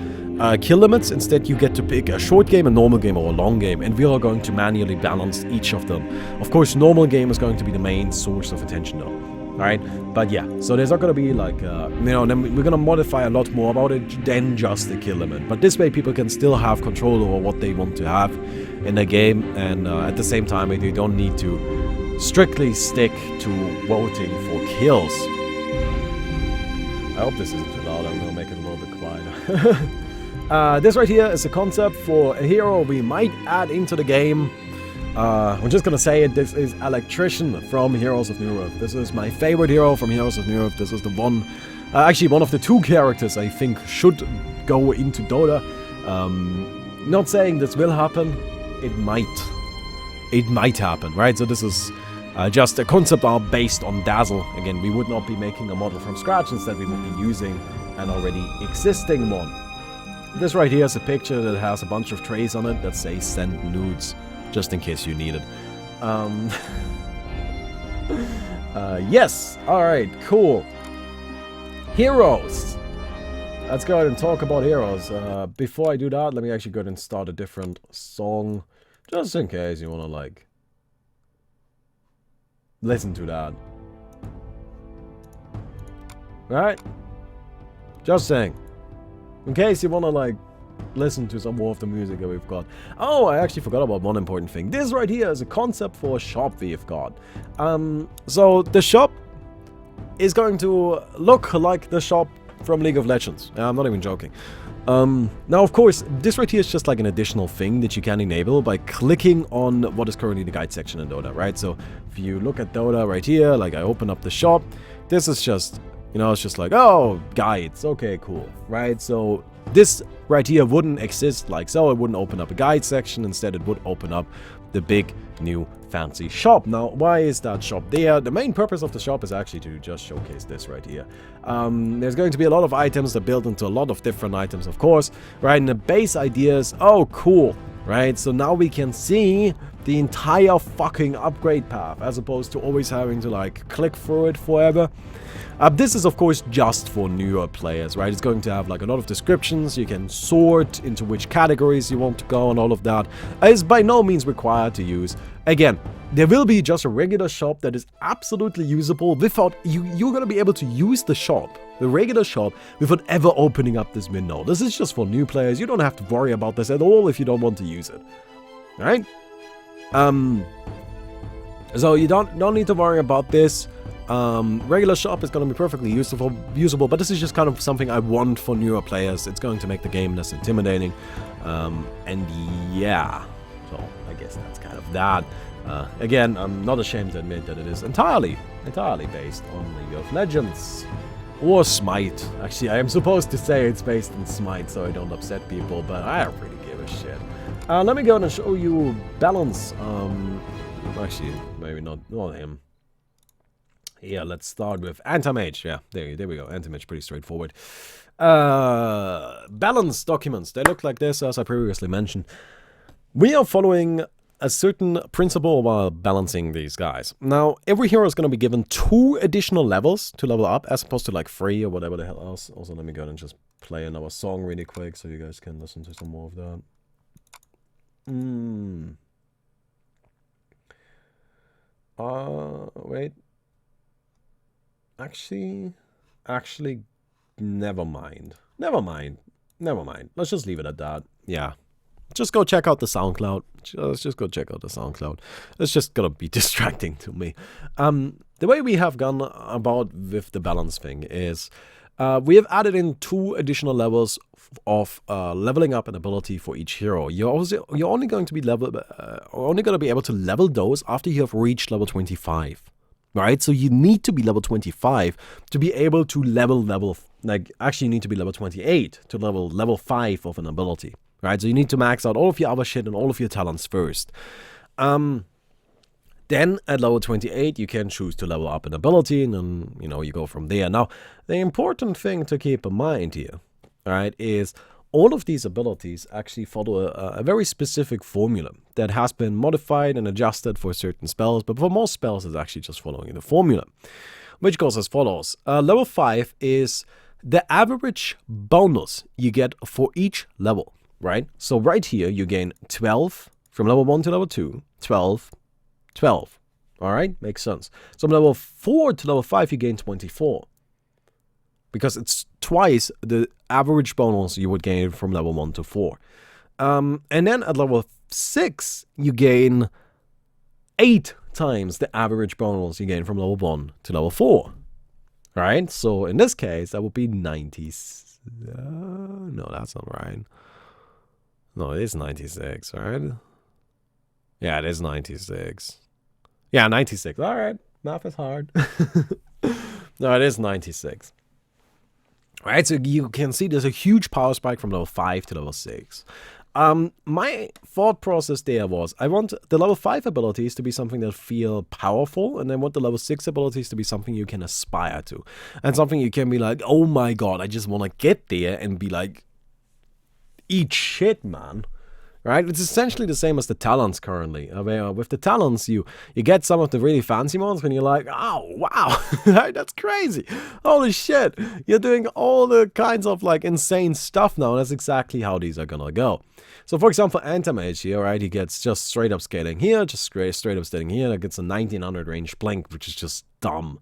kill limits. Instead, you get to pick a short game, a normal game, or a long game, and we are going to manually balance each of them. Of course, normal game is going to be the main source of attention, though. Alright, but yeah, so there's not going to be like, then we're going to modify a lot more about it than just the kill limit. But this way, people can still have control over what they want to have in the game, and at the same time, they don't need to strictly stick to voting for kills. I hope this isn't too loud. I'm going to make it a little bit quieter. This right here is a concept for a hero we might add into the game. I'm just gonna say it, this is Electrician from Heroes of Newerth. This is my favorite hero from Heroes of Newerth. This is the one, actually one of the two characters I think should go into Dota. Not saying this will happen, it might happen, right? So this is just a concept art based on Dazzle. Again, we would not be making a model from scratch, instead we would be using an already existing one. This right here is a picture that has a bunch of trays on it that say send nudes. Just in case you need it. Yes! Alright, cool. Heroes! Let's go ahead and talk about heroes. Before I do that, let me actually go ahead and start a different song. Just in case you wanna, like, listen to that. Right? Just saying. In case you wanna, like, listen to some more of the music that we've got. Oh, I actually forgot about one important thing. This right here is a concept for a shop we've got. So the shop is going to look like the shop from League of Legends. I'm not even joking. Now, of course, this right here is just like an additional thing that you can enable by clicking on what is currently the guide section in Dota, right? So if you look at Dota right here, like I open up the shop, this is just, you know, it's just like, oh, guides, okay, cool, right? So this right here wouldn't exist like so. It wouldn't open up a guide section. Instead, it would open up the big new fancy shop. Now, why is that shop there? The main purpose of the shop is actually to just showcase this right here. There's going to be a lot of items that build into a lot of different items, of course, right? And the base idea is, oh, cool, right? So now we can see the entire fucking upgrade path, as opposed to always having to, like, click through it forever. This is, of course, just for newer players, right? It's going to have, like, a lot of descriptions. You can sort into which categories you want to go, and all of that is by no means required to use. Again, there will be just a regular shop that is absolutely usable without... You're going to be able to use the shop, the regular shop, without ever opening up this window. This is just for new players. You don't have to worry about this at all if you don't want to use it, right? So you don't need to worry about this. Regular shop is going to be perfectly usable, but this is just kind of something I want for newer players. It's going to make the game less intimidating, and yeah, so I guess that's kind of that. Again, I'm not ashamed to admit that it is entirely based on League of Legends. Or Smite. Actually, I am supposed to say it's based on Smite so I don't upset people, but I don't really give a shit. Let me go and show you balance. Actually, maybe not him. Yeah, let's start with Anti-Mage. Yeah, there we go. Anti-Mage, pretty straightforward. Balance documents. They look like this, as I previously mentioned. We are following a certain principle while balancing these guys. Now, every hero is going to be given 2 additional levels to level up, as opposed to like 3 or whatever the hell else. Also, let me go and just play another song really quick so you guys can listen to some more of that. Wait. Actually, never mind. Let's just leave it at that. Yeah. Just go check out the SoundCloud. Just go check out the SoundCloud. It's just gonna be distracting to me. The way we have gone about with the balance thing is we have added in 2 additional levels of leveling up an ability for each hero. You're only going to be able to level those after you have reached level 25. Right, so you need to be level 25 to be able to actually you need to be level 28 to level 5 of an ability. Right, so you need to max out all of your other shit and all of your talents first. Then at level 28 you can choose to level up an ability, and then, you know, you go from there. Now, the important thing to keep in mind here, right, is all of these abilities actually follow a very specific formula that has been modified and adjusted for certain spells, but for most spells it's actually just following the formula, which goes as follows. Level 5 is the average bonus you get for each level, right? So right here you gain 12 from level 1 to level 2, 12, 12. All right, makes sense. So from level 4 to level 5 you gain 24. Because it's twice the average bonus you would gain from level 1 to 4. And then at level 6, you gain 8 times the average bonus you gain from level 1 to level 4. Right? So in this case, that would be 90. No, that's not right. No, it is 96, right? Yeah, it is 96. Yeah, 96. All right. Math is hard. No, it is 96. Right, so you can see there's a huge power spike from level 5 to level 6. My thought process there was, I want the level 5 abilities to be something that feel powerful, and I want the level 6 abilities to be something you can aspire to. And something you can be like, oh my god, I just want to get there and be like, eat shit, man. Right? It's essentially the same as the talents currently. With the talents, you get some of the really fancy ones when you're like, oh, wow, that's crazy. Holy shit. You're doing all the kinds of like insane stuff now, and that's exactly how these are gonna go. So for example, Anti-Mage here, right, he gets just straight up scaling here, just straight up scaling here, that gets a 1900 range blink, which is just dumb.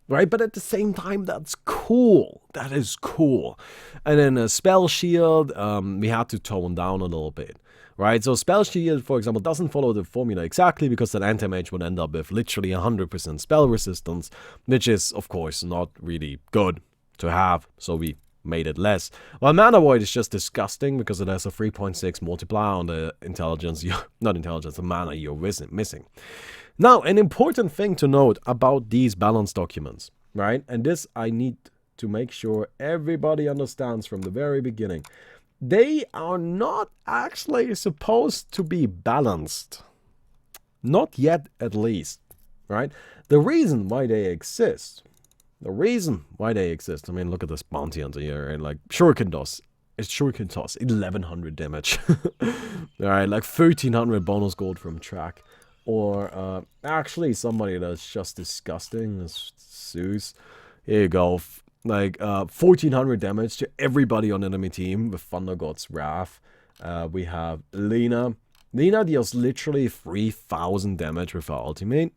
right? But at the same time, that's cool. That is cool. And then a spell shield, we had to tone down a little bit, right? So spell shield, for example, doesn't follow the formula exactly because an anti-mage would end up with literally 100% spell resistance, which is, of course, not really good to have. So we made it less. Well, Mana Void is just disgusting because it has a 3.6 multiplier on the intelligence, the mana you're missing. Now, an important thing to note about these balance documents, right? And this I need to make sure everybody understands from the very beginning. They are not actually supposed to be balanced. Not yet, at least, right? The reason why they exist, I mean, look at this bounty hunter here, and like Shuriken Toss. It's Shuriken Toss, 1100 damage. Alright, like 1300 bonus gold from track. Or, actually, somebody that's just disgusting is Zeus. Here you go. Like, 1400 damage to everybody on enemy team with Thunder God's Wrath. We have Lina. Lina deals literally 3000 damage with her ultimate.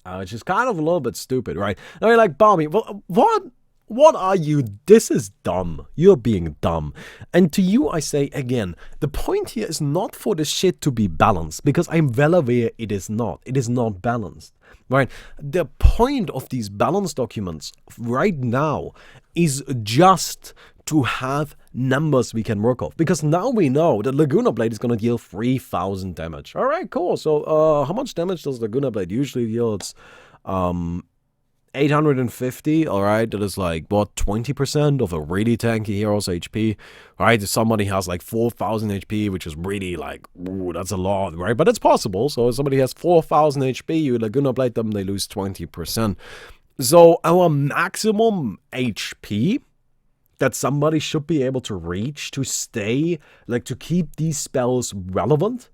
Which is kind of a little bit stupid, right? I mean, like, Balmy, well, what are you? This is dumb. You're being dumb. And to you, I say again, the point here is not for the shit to be balanced, because I'm well aware it is not. It is not balanced, right? The point of these balance documents right now is just to have numbers we can work off, because now we know that Laguna Blade is going to deal 3000 damage. All right, cool. So how much damage does Laguna Blade usually deal? It's 850, all right? That is like, what, 20% of a really tanky hero's HP, right? If somebody has like 4000 HP, which is really like, ooh, that's a lot, right? But it's possible. So if somebody has 4000 HP, you Laguna Blade them, they lose 20%. So our maximum HP that somebody should be able to reach to stay, like to keep these spells relevant,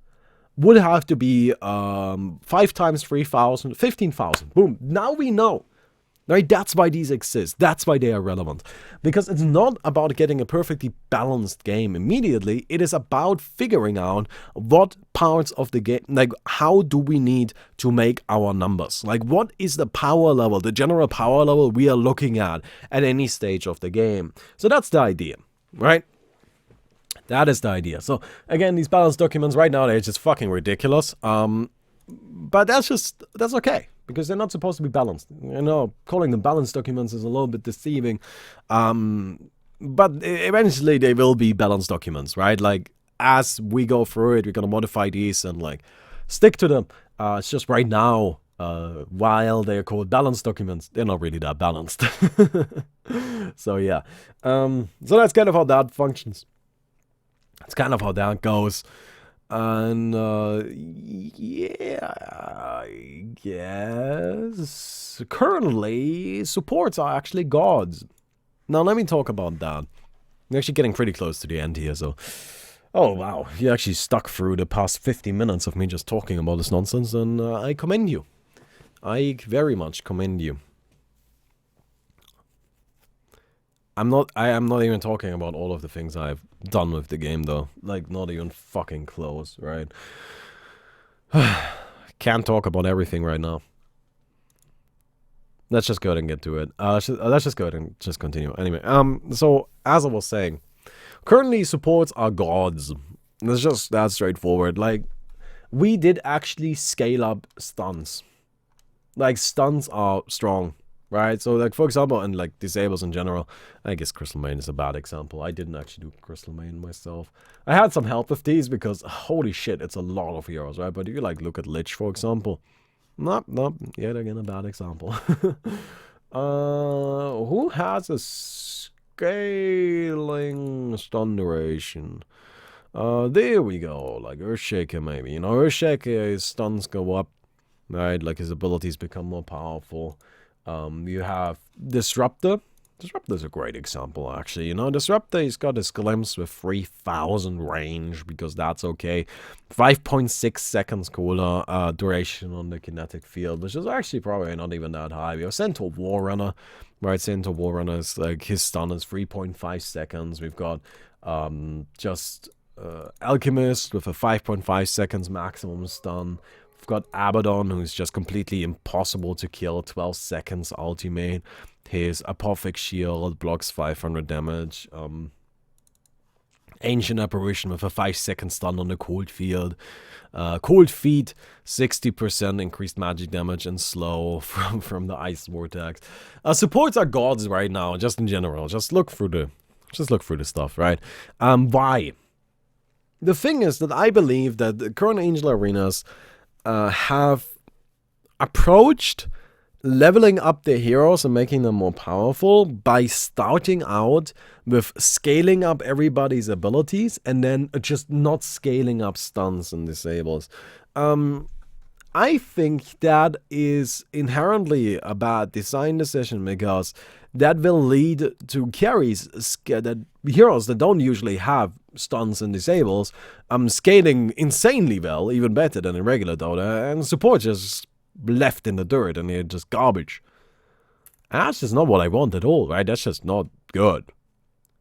would have to be 5 times 3000, 15,000. Boom. Now we know. Right? That's why these exist. That's why they are relevant. Because it's not about getting a perfectly balanced game immediately. It is about figuring out what parts of the game, like how do we need to make our numbers? Like what is the power level, the general power level we are looking at any stage of the game? So that's the idea, right? That is the idea. So again, these balance documents right now, they're just fucking ridiculous. But that's okay, because they're not supposed to be balanced. You know, calling them balance documents is a little bit deceiving. But eventually they will be balanced documents, right? Like, as we go through it, we're gonna modify these and, like, stick to them. It's just right now, while they're called balanced documents, they're not really that balanced. So, yeah. So that's kind of how that functions. That's kind of how that goes. And, yeah, I guess currently supports are actually gods. Now, let me talk about that. We're actually getting pretty close to the end here, so... Oh, wow, you actually stuck through the past 50 minutes of me just talking about this nonsense, and I commend you. I very much commend you. I am not even talking about all of the things I've done with the game, though. Like, not even fucking close, right? Can't talk about everything right now. Let's just go ahead and get to it. Let's just go ahead and just continue. Anyway, so, as I was saying, currently supports are gods. It's just that straightforward. Like, we did actually scale up stuns. Like, stuns are strong. Right, so like for example, and like disables in general, I guess Crystal Main is a bad example. I didn't actually do Crystal Main myself. I had some help with these because holy shit, it's a lot of heroes, right? But if you like look at Lich, for example, nope, yet again a bad example. Who has a scaling stun duration? There we go, like Earthshaker maybe. You know, Earthshaker, his stuns go up, right? Like his abilities become more powerful. You have Disruptor. Disruptor's a great example, actually. You know, Disruptor, he's got his glimpse with 3000 range, because that's okay. 5.6 seconds cooler duration on the kinetic field, which is actually probably not even that high. We have Centaur Warrunner, right? Centaur Warrunner is like, his stun is 3.5 seconds. We've got Alchemist with a 5.5 seconds maximum stun. got Abaddon, who's just completely impossible to kill. 12 seconds ultimate. His Apophic Shield blocks 500 damage. Ancient Apparition with a 5-second stun on the Cold Field. Cold Feet, 60% increased magic damage and slow from the Ice Vortex. Supports are gods right now, just in general. Just look through the stuff, right? Why? The thing is that I believe that the current Angel Arenas have approached leveling up their heroes and making them more powerful by starting out with scaling up everybody's abilities and then just not scaling up stuns and disables. I think that is inherently a bad design decision because that will lead to carries, that heroes that don't usually have stuns and disables, scaling insanely well, even better than in regular Dota, and support just left in the dirt and they're just garbage. And that's just not what I want at all, right? That's just not good.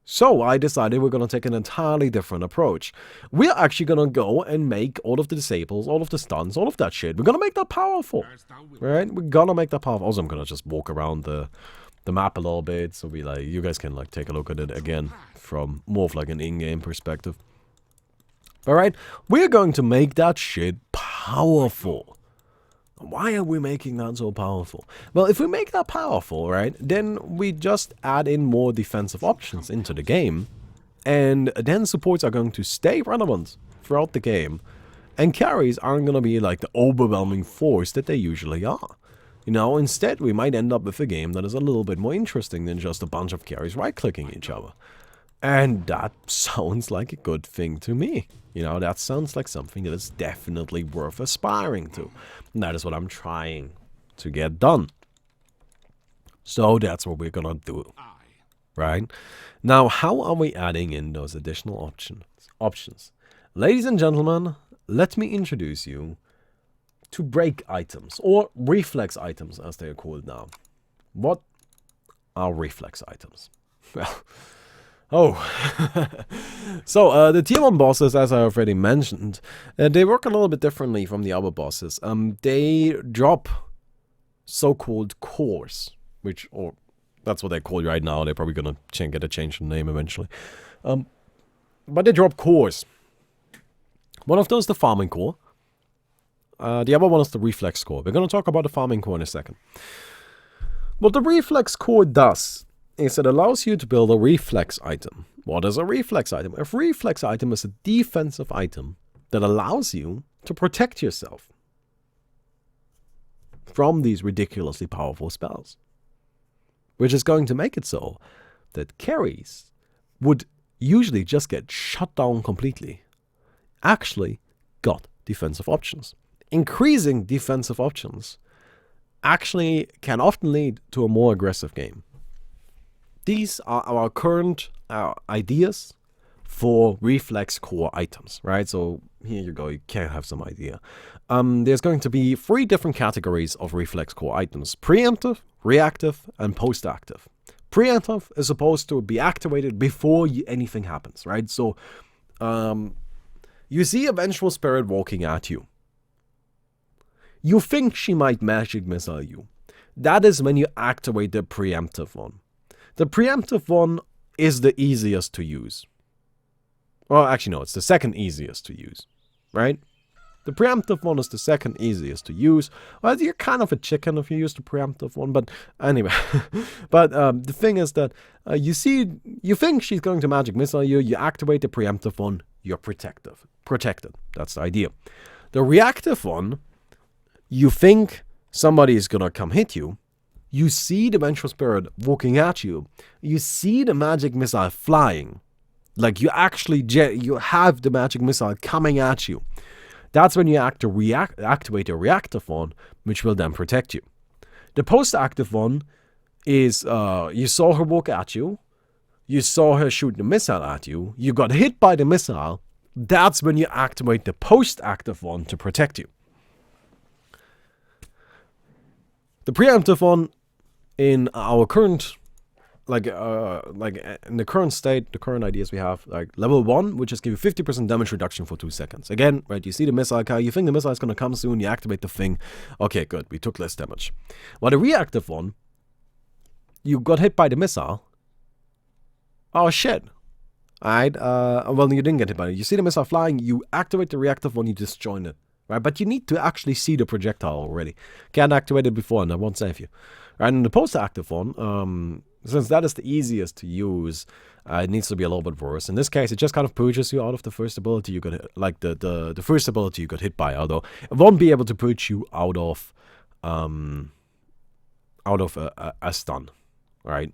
So I decided we're going to take an entirely different approach. We're actually going to go and make all of the disables, all of the stuns, all of that shit. We're going to make that powerful, right? We're going to make that powerful. Also, I'm going to just walk around the map a little bit so you guys can like take a look at it again from more of like an in-game perspective. Alright, we're going to make that shit powerful. Why are we making that so powerful? Well, if we make that powerful, right, then we just add in more defensive options into the game, and then supports are going to stay relevant throughout the game, and carries aren't going to be like the overwhelming force that they usually are. You know, instead we might end up with a game that is a little bit more interesting than just a bunch of carries right-clicking each other. And that sounds like a good thing to me. You know, that sounds like something that is definitely worth aspiring to. And that is what I'm trying to get done. So that's what we're gonna do. Right? Now, how are we adding in those additional options? Ladies and gentlemen, let me introduce you to break items, or reflex items as they are called now. What are reflex items? Well, so the tier 1 bosses, as I already mentioned, they work a little bit differently from the other bosses. They drop so-called cores, or that's what they're called right now. They're probably gonna get a change in name eventually. But they drop cores. One of those is the farming core. The other one is the reflex core. We're gonna talk about the farming core in a second. What the reflex core does is it allows you to build a reflex item. What is a reflex item? A reflex item is a defensive item that allows you to protect yourself from these ridiculously powerful spells. Which is going to make it so that carries would usually just get shut down completely. Actually got defensive options. Increasing defensive options actually can often lead to a more aggressive game. These are our current ideas for reflex core items, right? So here you go, you can have some idea. There's going to be 3 different categories of reflex core items: preemptive, reactive, and post-active. Preemptive is supposed to be activated before anything happens, right? So you see a Vengeful Spirit walking at you. You think she might magic missile you. That is when you activate the preemptive one. The preemptive one is the easiest to use. Well, actually, no, it's the second easiest to use, right? The preemptive one is the second easiest to use. Well, you're kind of a chicken if you use the preemptive one, but anyway. But the thing is that you think she's going to magic missile you, you activate the preemptive one, you're protected. That's the idea. The reactive one, you think somebody is gonna come hit you. You see the Vengeful Spirit walking at you. You see the magic missile flying. Like you have the magic missile coming at you. That's when you activate the reactive one, which will then protect you. The post-active one is you saw her walk at you. You saw her shoot the missile at you. You got hit by the missile. That's when you activate the post-active one to protect you. The preemptive one in our current like in the current state, the current ideas we have, like level 1 would just give you 50% damage reduction for 2 seconds. Again, right, you see the missile car, you think the missile is going to come soon, you activate the thing. Okay, good, we took less damage. While the reactive one, you got hit by the missile. Oh shit. Alright, well, you didn't get hit by it. You see the missile flying, you activate the reactive one, you disjoin it. Right, but you need to actually see the projectile already. Can't activate it before, and that won't save you. Right, and the post-active one, since that is the easiest to use, it needs to be a little bit worse. In this case, it just kind of purges you out of the first ability you got hit, like the first ability you got hit by, although it won't be able to purge you out of a stun, right?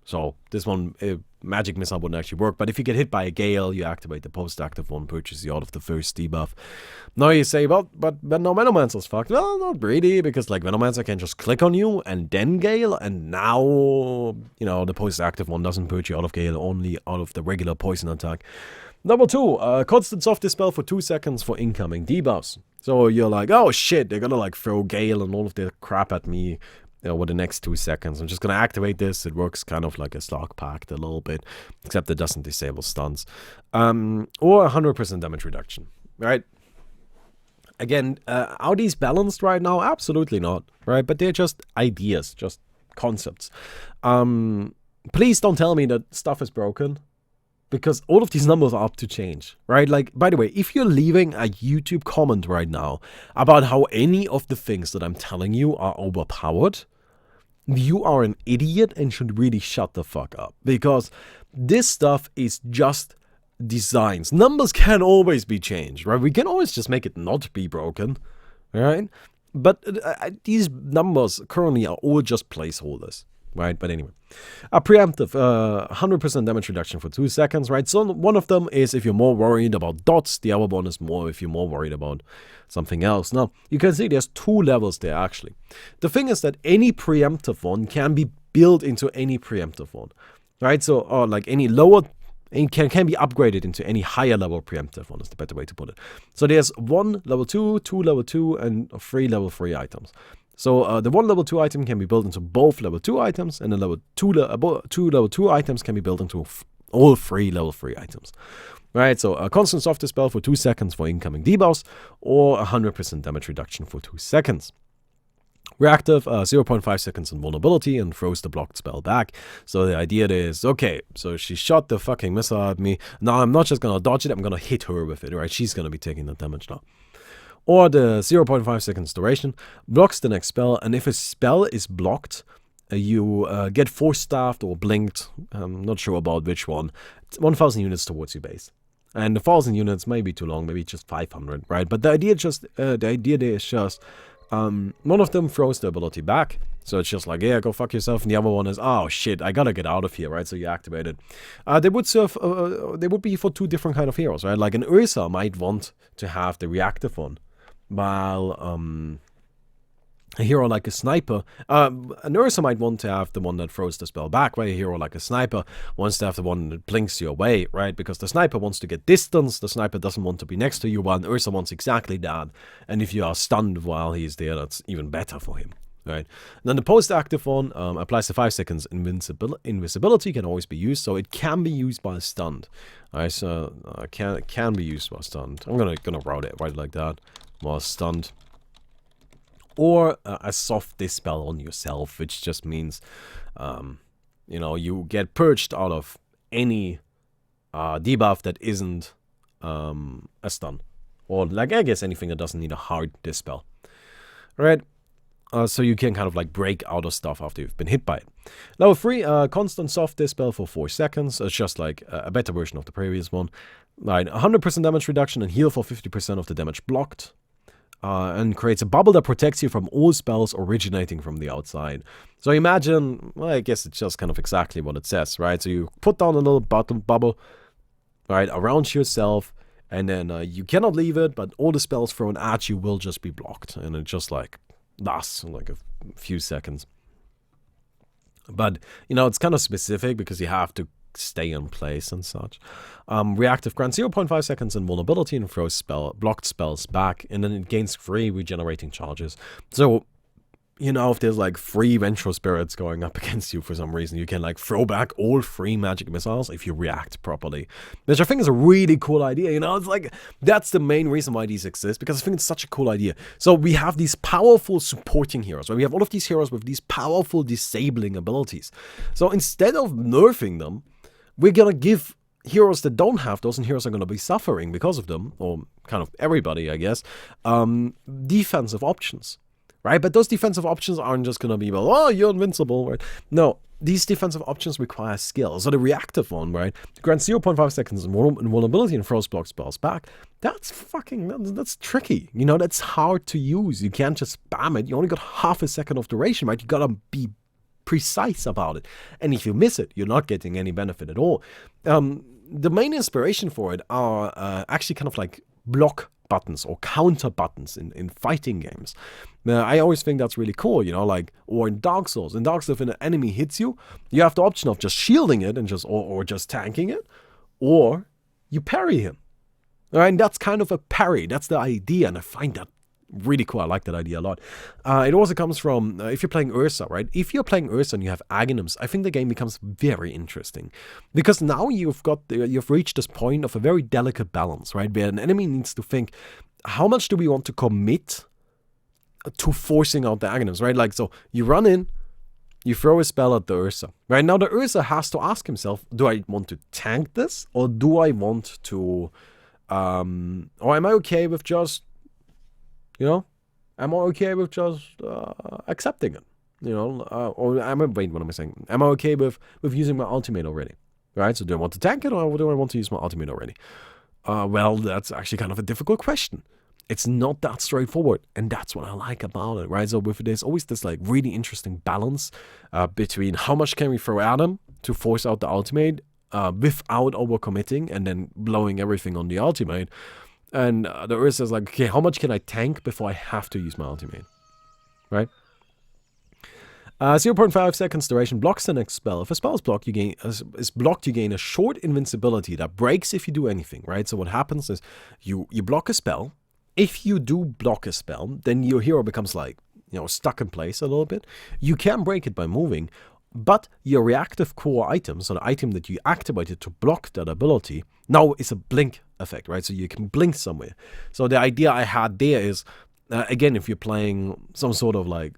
So this one, magic missile wouldn't actually work, but if you get hit by a gale, you activate the post-active one, purges you out of the first debuff. Now you say, well, but no, Venomancer's fucked. Well, not really, because like Venomancer can just click on you and then gale, and now, you know, the post-active one doesn't purge you out of gale, only out of the regular poison attack. Number 2, constant soft dispel for 2 seconds for incoming debuffs. So you're like, oh shit, they're gonna like throw gale and all of their crap at me over the next 2 seconds. I'm just going to activate this. It works kind of like a Slug Pact a little bit, except it doesn't disable stuns. Or 100% damage reduction, right? Again, are these balanced right now? Absolutely not, right? But they're just ideas, just concepts. Please don't tell me that stuff is broken, because all of these numbers are up to change, right? Like, by the way, if you're leaving a YouTube comment right now about how any of the things that I'm telling you are overpowered, you are an idiot and should really shut the fuck up, because this stuff is just designs. Numbers can always be changed, right? We can always just make it not be broken, right? But these numbers currently are all just placeholders, right? But anyway, a preemptive 100% damage reduction for 2 seconds, right? So one of them is if you're more worried about dots, the other one is more if you're more worried about something else. Now, you can see there's 2 levels there actually. The thing is that any preemptive one can be built into any preemptive one, right? So, like any lower, it can be upgraded into any higher level preemptive one, is the better way to put it. So there's 1 level 2, 2 level 2, and 3 level 3 items. So the 1 level 2 item can be built into both level 2 items, and the level 2 level 2 items can be built into all 3 level 3 items. Right, so a constant soft dispel for 2 seconds for incoming debuffs, or 100% damage reduction for 2 seconds. Reactive, 0.5 seconds in vulnerability and throws the blocked spell back. So the idea is, okay, so she shot the fucking missile at me. Now I'm not just gonna dodge it, I'm gonna hit her with it, right? She's gonna be taking the damage now. Or the 0.5 seconds duration blocks the next spell, and if a spell is blocked, you get force staffed or blinked. I'm not sure about which one. It's 1,000 units towards your base. And 1,000 units may be too long, maybe just 500, right? But the idea there is just one of them throws the ability back, so it's just like, yeah, go fuck yourself, and the other one is, oh shit, I gotta get out of here, right? So you activate it. They would serve, they would be for 2 different kind of heroes, right? Like an Ursa might want to have the reactive one, while a hero like a sniper, an Ursa might want to have the one that throws the spell back, while a hero like a sniper wants to have the one that blinks you away, right? Because the sniper wants to get distance, the sniper doesn't want to be next to you, while an Ursa wants exactly that. And if you are stunned while he's there, that's even better for him, right? And then the post-active one applies to 5 seconds invisibility, can always be used, so it can be used by stunned. Right, so can be used while stunned. I'm gonna write it like that, while stunned. Or a soft dispel on yourself, which just means, you know, you get purged out of any debuff that isn't a stun. Or, like, I guess anything that doesn't need a hard dispel. Right? So you can kind of, like, break out of stuff after you've been hit by it. Level 3, constant soft dispel for 4 seconds. It's just like a better version of the previous one. Right, 100% damage reduction and heal for 50% of the damage blocked. And creates a bubble that protects you from all spells originating from the outside. So imagine, well, I guess it's just kind of exactly what it says, right? So you put down a little bubble, right, around yourself, and then you cannot leave it, but all the spells thrown at you will just be blocked, and it just like lasts like a few seconds. But, you know, it's kind of specific because you have to stay in place and such. Reactive grants 0.5 seconds in vulnerability and throws blocked spells back, and then it gains 3 regenerating charges. So if there's like 3 vengeful spirits going up against you for some reason, you can like throw back all 3 magic missiles if you react properly. Which I think is a really cool idea, it's like, that's the main reason why these exist, because I think it's such a cool idea. So we have these powerful supporting heroes, right? We have all of these heroes with these powerful disabling abilities. So instead of nerfing them, we're gonna give heroes that don't have those, and heroes are gonna be suffering because of them, or kind of everybody, I guess, defensive options. Right, but those defensive options aren't just going to be, well, oh, you're invincible, right? No, these defensive options require skill. So the reactive one, right, grants 0.5 seconds invulnerability and throws block spells back. That's tricky. That's hard to use. You can't just spam it. You only got half a second of duration, right? You got to be precise about it. And if you miss it, you're not getting any benefit at all. The main inspiration for it are actually kind of like block buttons or counter buttons in fighting games. I always think that's really cool, or in Dark Souls. In Dark Souls, if an enemy hits you, you have the option of just shielding it and or just tanking it, or you parry him. All right, and that's kind of a parry. That's the idea, and I find that really cool. I like that idea a lot. It also comes from, if you're playing Ursa, right? If you're playing Ursa and you have Aghanims, I think the game becomes very interesting. Because now you've reached this point of a very delicate balance, right? Where an enemy needs to think, how much do we want to commit to forcing out the Aghanims, right? Like, so you run in, you throw a spell at the Ursa. Right now the Ursa has to ask himself, do I want to tank this? Or do I want to, or am I okay with just, am I okay with just accepting it? Or wait, what am I saying? Am I okay with using my ultimate already? Right? So do I want to tank it, or do I want to use my ultimate already? Well, that's actually kind of a difficult question. It's not that straightforward, and that's what I like about it, right? So there's always this like really interesting balance between how much can we throw at him to force out the ultimate without overcommitting and then blowing everything on the ultimate. And the Ursa is like, okay, how much can I tank before I have to use my ultimate, right? 0.5 seconds duration blocks the next spell. If a spell is blocked, you gain a short invincibility that breaks if you do anything, right? So what happens is you block a spell. If you do block a spell, then your hero becomes like, stuck in place a little bit. You can break it by moving, but your reactive core item, so the item that you activated to block that ability, now is a blink effect, right? So you can blink somewhere. So the idea I had there is, again, if you're playing some sort of like,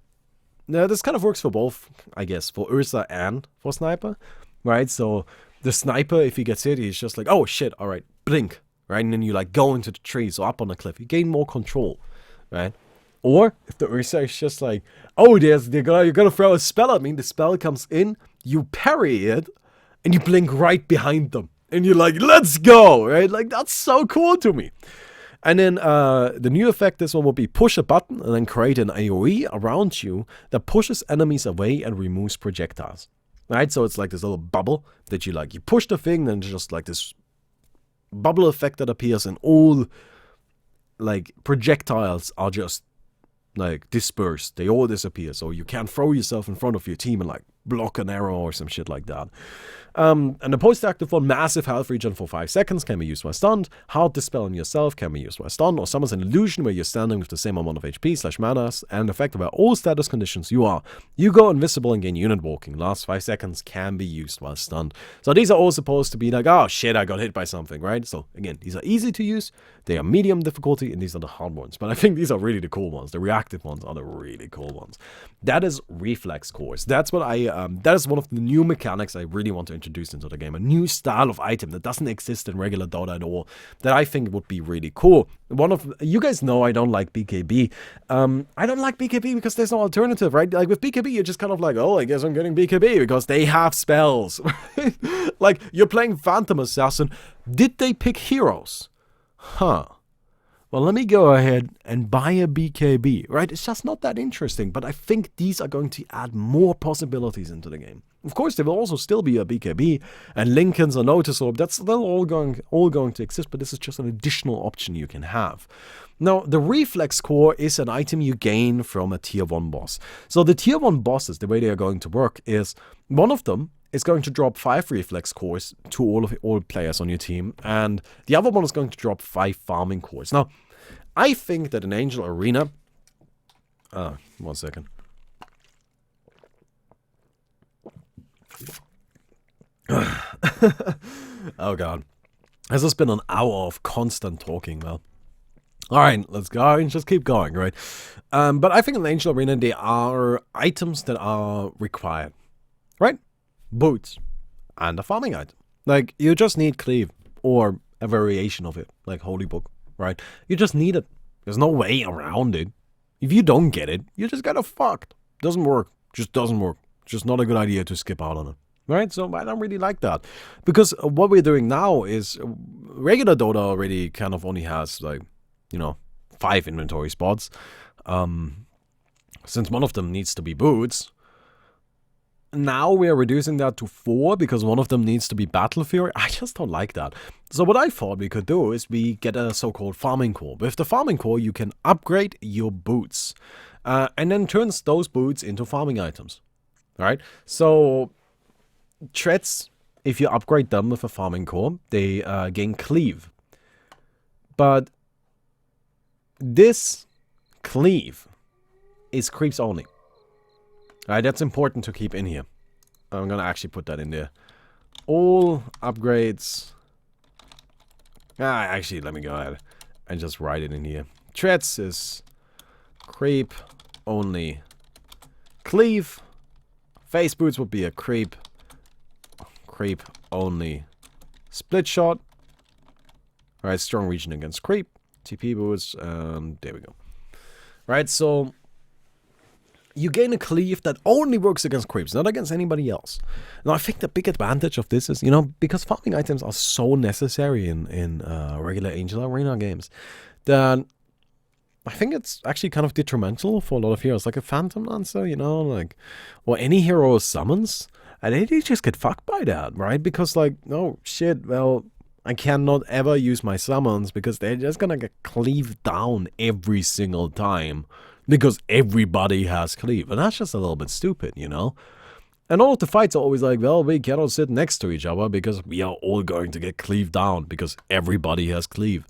this kind of works for both, I guess, for Ursa and for Sniper, right? So the Sniper, if he gets hit, he's just like, oh shit, all right, blink, right? And then you like go into the trees or up on a cliff. You gain more control, right? Or if the Ursa is just like, oh, you're gonna throw a spell at me. The spell comes in, you parry it, and you blink right behind them. And you're like, let's go, right? Like, that's so cool to me. And then the new effect, this one will be push a button and then create an AoE around you that pushes enemies away and removes projectiles. Right? So it's like this little bubble that you push the thing, then just like this bubble effect that appears, and all like projectiles are just like dispersed. They all disappear. So you can't throw yourself in front of your team and like block an arrow or some shit like that. And the post-active one, massive health regen for 5 seconds, can be used while stunned. Hard Dispel on yourself can be used while stunned, or summons an illusion where you're standing with the same amount of HP/mana and effect where all status conditions you are. You go invisible and gain unit walking. Last 5 seconds can be used while stunned. So these are all supposed to be like, oh shit, I got hit by something, right? So again, these are easy to use, they are medium difficulty, and these are the hard ones. But I think these are really the cool ones. The reactive ones are the really cool ones. That is reflex cores. That's what that is one of the new mechanics I really want to introduce into the game. A new style of item that doesn't exist in regular Dota at all, that I think would be really cool. You guys know I don't like BKB. I don't like BKB because there's no alternative, right? Like with BKB, you're just kind of like, oh, I guess I'm getting BKB because they have spells. Like, you're playing Phantom Assassin. Did they pick heroes? Huh. Well, let me go ahead and buy a BKB, right? It's just not that interesting, but I think these are going to add more possibilities into the game. Of course, there will also still be a BKB, and Lincolns or Notice Orb. That's still all going to exist, but this is just an additional option you can have. Now, the Reflex Core is an item you gain from a Tier 1 boss. So the Tier 1 bosses, the way they are going to work is, one of them is going to drop 5 Reflex Cores to all players on your team, and the other one is going to drop 5 Farming Cores. Now, I think that in Angel Arena... one second. Oh god. This has been an hour of constant talking, well. Alright, let's go and just keep going, right? But I think in the Angel Arena there are items that are required, right? Boots and a farming item. Like, you just need Cleave or a variation of it, like Holy Book, right? You just need it. There's no way around it. If you don't get it, you just get fucked. Doesn't work. Just doesn't work. Just not a good idea to skip out on it. Right? So I don't really like that. Because what we're doing now is regular Dota already kind of only has like, 5 inventory spots. Since one of them needs to be boots. Now we are reducing that to 4 because one of them needs to be Battle Fury. I just don't like that. So what I thought we could do is we get a so-called farming core. With the farming core, you can upgrade your boots. And then turns those boots into farming items. Alright? So treads, if you upgrade them with a farming core, they gain Cleave. But this Cleave is creeps only. Alright, that's important to keep in here. I'm gonna actually put that in there. All upgrades. Actually, let me go ahead and just write it in here. Treads is creep only. Cleave. Face boots would be a creep. Creep only. Split shot. Alright, strong region against creep. TP boots, and there we go. Right, so you gain a Cleave that only works against creeps, not against anybody else. Now, I think the big advantage of this is, because farming items are so necessary in regular Angel Arena games, that I think it's actually kind of detrimental for a lot of heroes. Like a Phantom Lancer, or any hero summons, and they just get fucked by that, right? Because, oh, shit, well, I cannot ever use my summons because they're just gonna get cleaved down every single time. Because everybody has Cleave. And that's just a little bit stupid, And all of the fights are always like, well, we cannot sit next to each other because we are all going to get cleaved down because everybody has Cleave.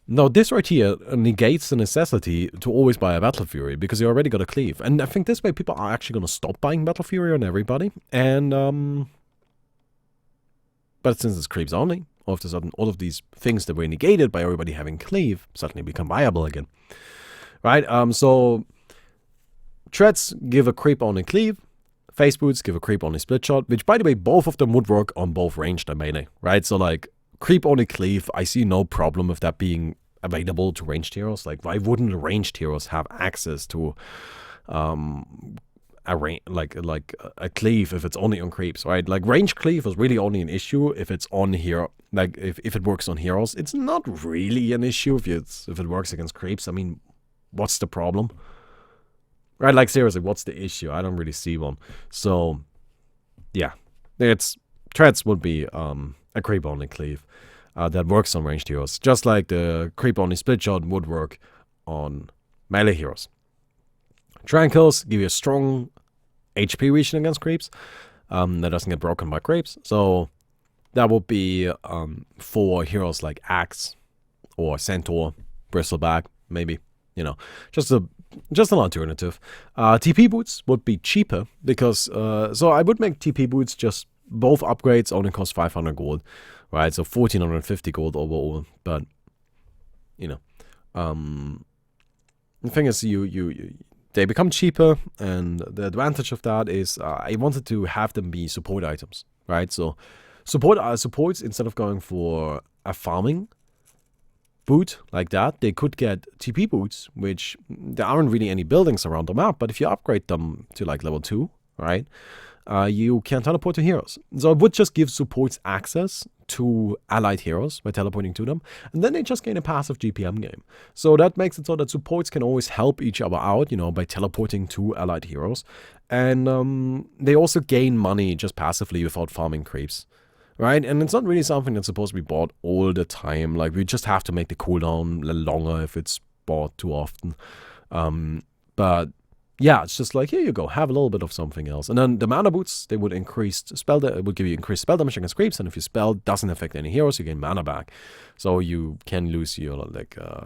Now, this right here negates the necessity to always buy a Battle Fury because you already got a Cleave. And I think this way people are actually going to stop buying Battle Fury on everybody. And, but since it's creeps only, all of a sudden, all of these things that were negated by everybody having Cleave suddenly become viable again. Right, so treads give a creep only Cleave, face boots give a creep only split shot, which by the way, both of them would work on both ranged and melee, right? So creep only Cleave, I see no problem with that being available to ranged heroes. Like, why wouldn't ranged heroes have access to a Cleave if it's only on creeps, right? Like, ranged Cleave is really only an issue if it's on hero. Like, if it works on heroes, it's not really an issue if it works against creeps. I mean, what's the problem? Right, like seriously, what's the issue? I don't really see one. So, yeah. Treads would be a creep only Cleave that works on ranged heroes. Just like the creep only split shot would work on melee heroes. Tranquils give you a strong HP region against creeps. That doesn't get broken by creeps. So, that would be for heroes like Axe or Centaur, Bristleback, maybe. Just an alternative. TP boots would be cheaper because, so I would make TP boots just both upgrades only cost 500 gold, right? So 1450 gold overall. But, the thing is, they become cheaper, and the advantage of that is I wanted to have them be support items, right? So supports, instead of going for a farming boot like that, they could get TP boots, which there aren't really any buildings around the map, but if you upgrade them to level 2, right, you can teleport to heroes. So it would just give supports access to allied heroes by teleporting to them, and then they just gain a passive GPM game. So that makes it so that supports can always help each other out, by teleporting to allied heroes, and they also gain money just passively without farming creeps. Right, and it's not really something that's supposed to be bought all the time. Like, we just have to make the cooldown longer if it's bought too often. But yeah, it's just like, here you go, have a little bit of something else. And then the mana boots, they would increase it would give you increased spell damage against creeps, and if your spell doesn't affect any heroes, you gain mana back. So you can lose your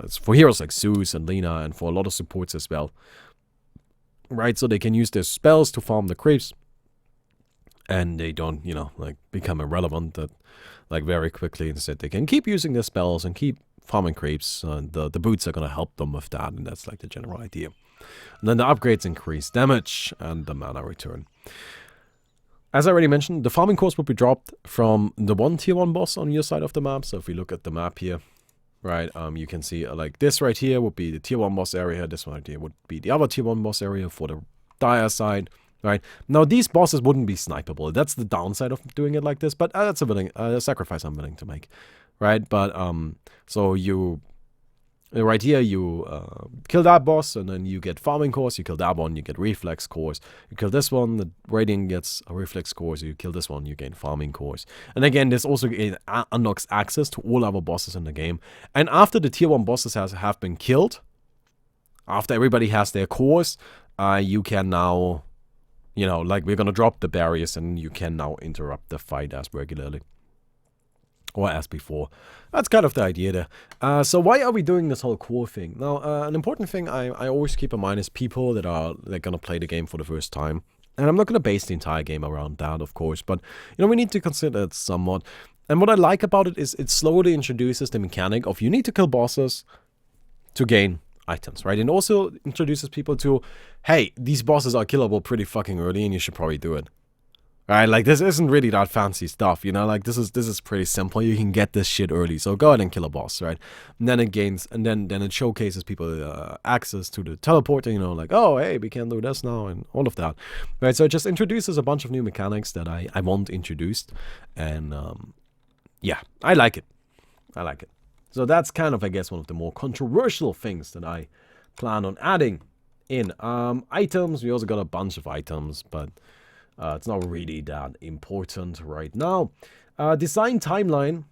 it's for heroes like Zeus and Lena, and for a lot of supports as well. Right, so they can use their spells to farm the creeps. and they don't, like become irrelevant that like very quickly. Instead, they can keep using their spells and keep farming creeps. The boots are gonna help them with that, and that's like the general idea. And then the upgrades increase damage and the mana return. As I already mentioned, the farming cores will be dropped from the one tier 1 boss on your side of the map. So if we look at the map here, right, you can see like this right here would be the tier 1 boss area. This one right here would be the other tier 1 boss area for the dire side. Right, now these bosses wouldn't be snipeable. That's the downside of doing it like this, but that's a sacrifice I'm willing to make. Right, but so you right here you kill that boss, and then you get farming cores. You kill that one, you get reflex cores. You kill this one, the raiding gets a reflex cores. You kill this one, you gain farming cores. And again, this also unlocks access to all other bosses in the game. And after the tier 1 bosses have been killed, after everybody has their cores, you can now, like we're gonna drop the barriers, and you can now interrupt the fight as regularly. Or as before. That's kind of the idea there. So why are we doing this whole core thing? Now, an important thing I always keep in mind is people that are going to play the game for the first time. And I'm not going to base the entire game around that, of course. But, we need to consider it somewhat. And what I like about it is it slowly introduces the mechanic of you need to kill bosses to gain items, right? And also introduces people to, hey, these bosses are killable pretty fucking early and you should probably do it. Right, like this isn't really that fancy stuff, like this is pretty simple. You can get this shit early, so go ahead and kill a boss, right? And then it gains, and then it showcases people access to the teleporter, like, oh, hey, we can do this now, and all of that, right? So it just introduces a bunch of new mechanics that I want introduced, and yeah, I like it. So that's kind of, I guess, one of the more controversial things that I plan on adding in. Items, we also got a bunch of items, but it's not really that important right now. Design timeline,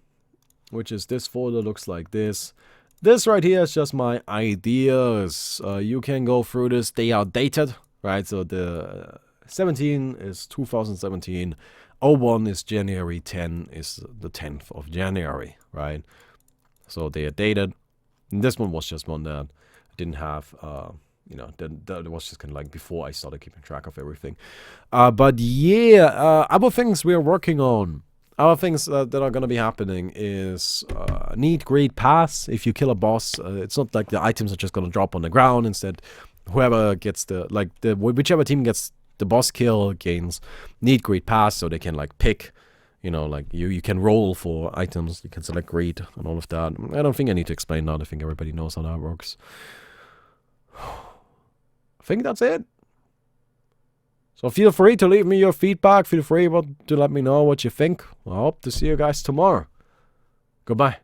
which is this folder, looks like this. This right here is just my ideas. You can go through this. They are dated, right? So the 17 is 2017. 01 is January. 10 is the 10th of January, right? So they are dated. And this one was just one that I didn't have... that was just kind of like before I started keeping track of everything. But yeah, other things we're working on. Other things that are going to be happening is need great pass. If you kill a boss, it's not like the items are just going to drop on the ground. Instead, whoever gets whichever team gets the boss kill gains need great pass, so they can like pick. Like you can roll for items. You can select great and all of that. I don't think I need to explain that. I think everybody knows how that works. I think that's it. So feel free to leave me your feedback. Feel free to let me know what you think. I hope to see you guys tomorrow. Goodbye.